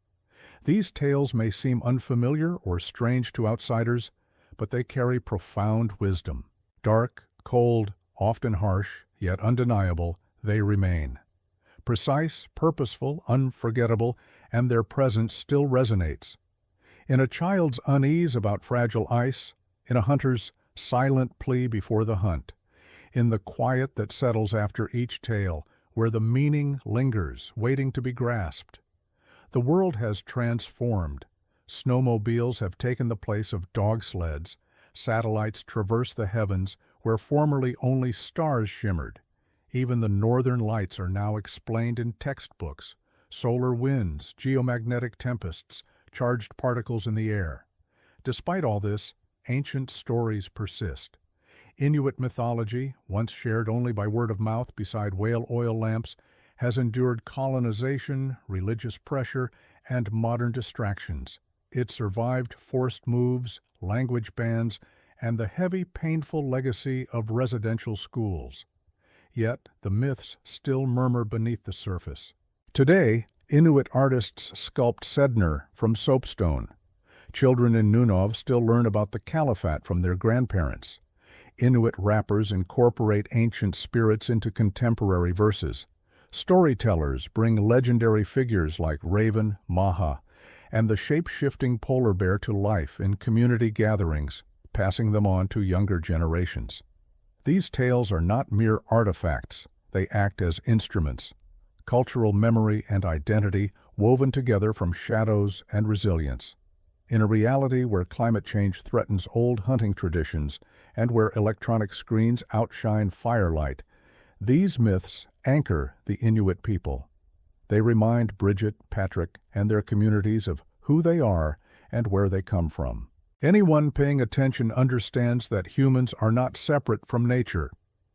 These tales may seem unfamiliar or strange to outsiders, but they carry profound wisdom. Dark, cold, often harsh, yet undeniable, they remain. Precise, purposeful, unforgettable, and their presence still resonates. In a child's unease about fragile ice, in a hunter's silent plea before the hunt, in the quiet that settles after each tale, where the meaning lingers, waiting to be grasped. The world has transformed. Snowmobiles have taken the place of dog sleds. Satellites traverse the heavens where formerly only stars shimmered. Even the northern lights are now explained in textbooks. Solar winds, geomagnetic tempests, charged particles in the air. Despite all this, ancient stories persist. Inuit mythology, once shared only by word of mouth beside whale oil lamps, has endured colonization, religious pressure, and modern distractions. It survived forced moves, language bans, and the heavy, painful legacy of residential schools. Yet the myths still murmur beneath the surface. Today, Inuit artists sculpt Sednur from soapstone. Children in Nunov still learn about the Caliphate from their grandparents. Inuit rappers incorporate ancient spirits into contemporary verses. Storytellers bring legendary figures like Raven, Maha, and the shape-shifting polar bear to life in community gatherings, passing them on to younger generations. These tales are not mere artifacts, they act as instruments, cultural memory and identity woven together from shadows and resilience. In a reality where climate change threatens old hunting traditions and where electronic screens outshine firelight, these myths anchor the Inuit people. They remind Bridget, Patrick, and their communities of who they are and where they come from. Anyone paying attention understands that humans are not separate from nature,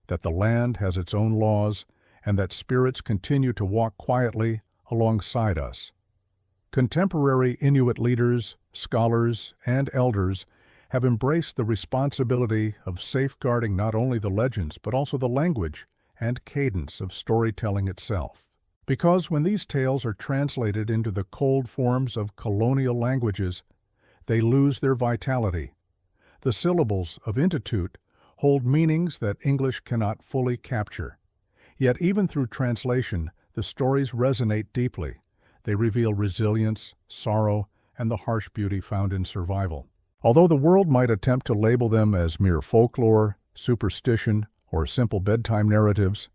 that the land has its own laws, and that spirits continue to walk quietly alongside us. Contemporary Inuit leaders, scholars, and elders have embraced the responsibility of safeguarding not only the legends but also the language and cadence of storytelling itself. Because when these tales are translated into the cold forms of colonial languages, they lose their vitality. The syllables of Inuttut hold meanings that English cannot fully capture. Yet even through translation, the stories resonate deeply. They reveal resilience, sorrow, and the harsh beauty found in survival. Although the world might attempt to label them as mere folklore, superstition, or simple bedtime narratives,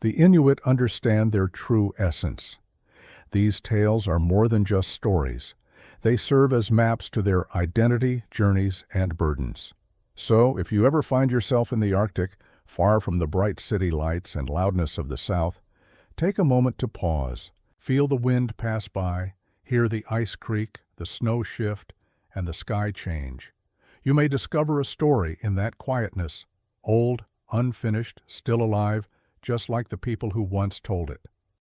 the Inuit understand their true essence. These tales are more than just stories. They serve as maps to their identity, journeys, and burdens. So, if you ever find yourself in the Arctic, far from the bright city lights and loudness of the South, take a moment to pause. Feel the wind pass by, hear the ice creak, the snow shift, and the sky change. You may discover a story in that quietness, old, unfinished, still alive, just like the people who once told it.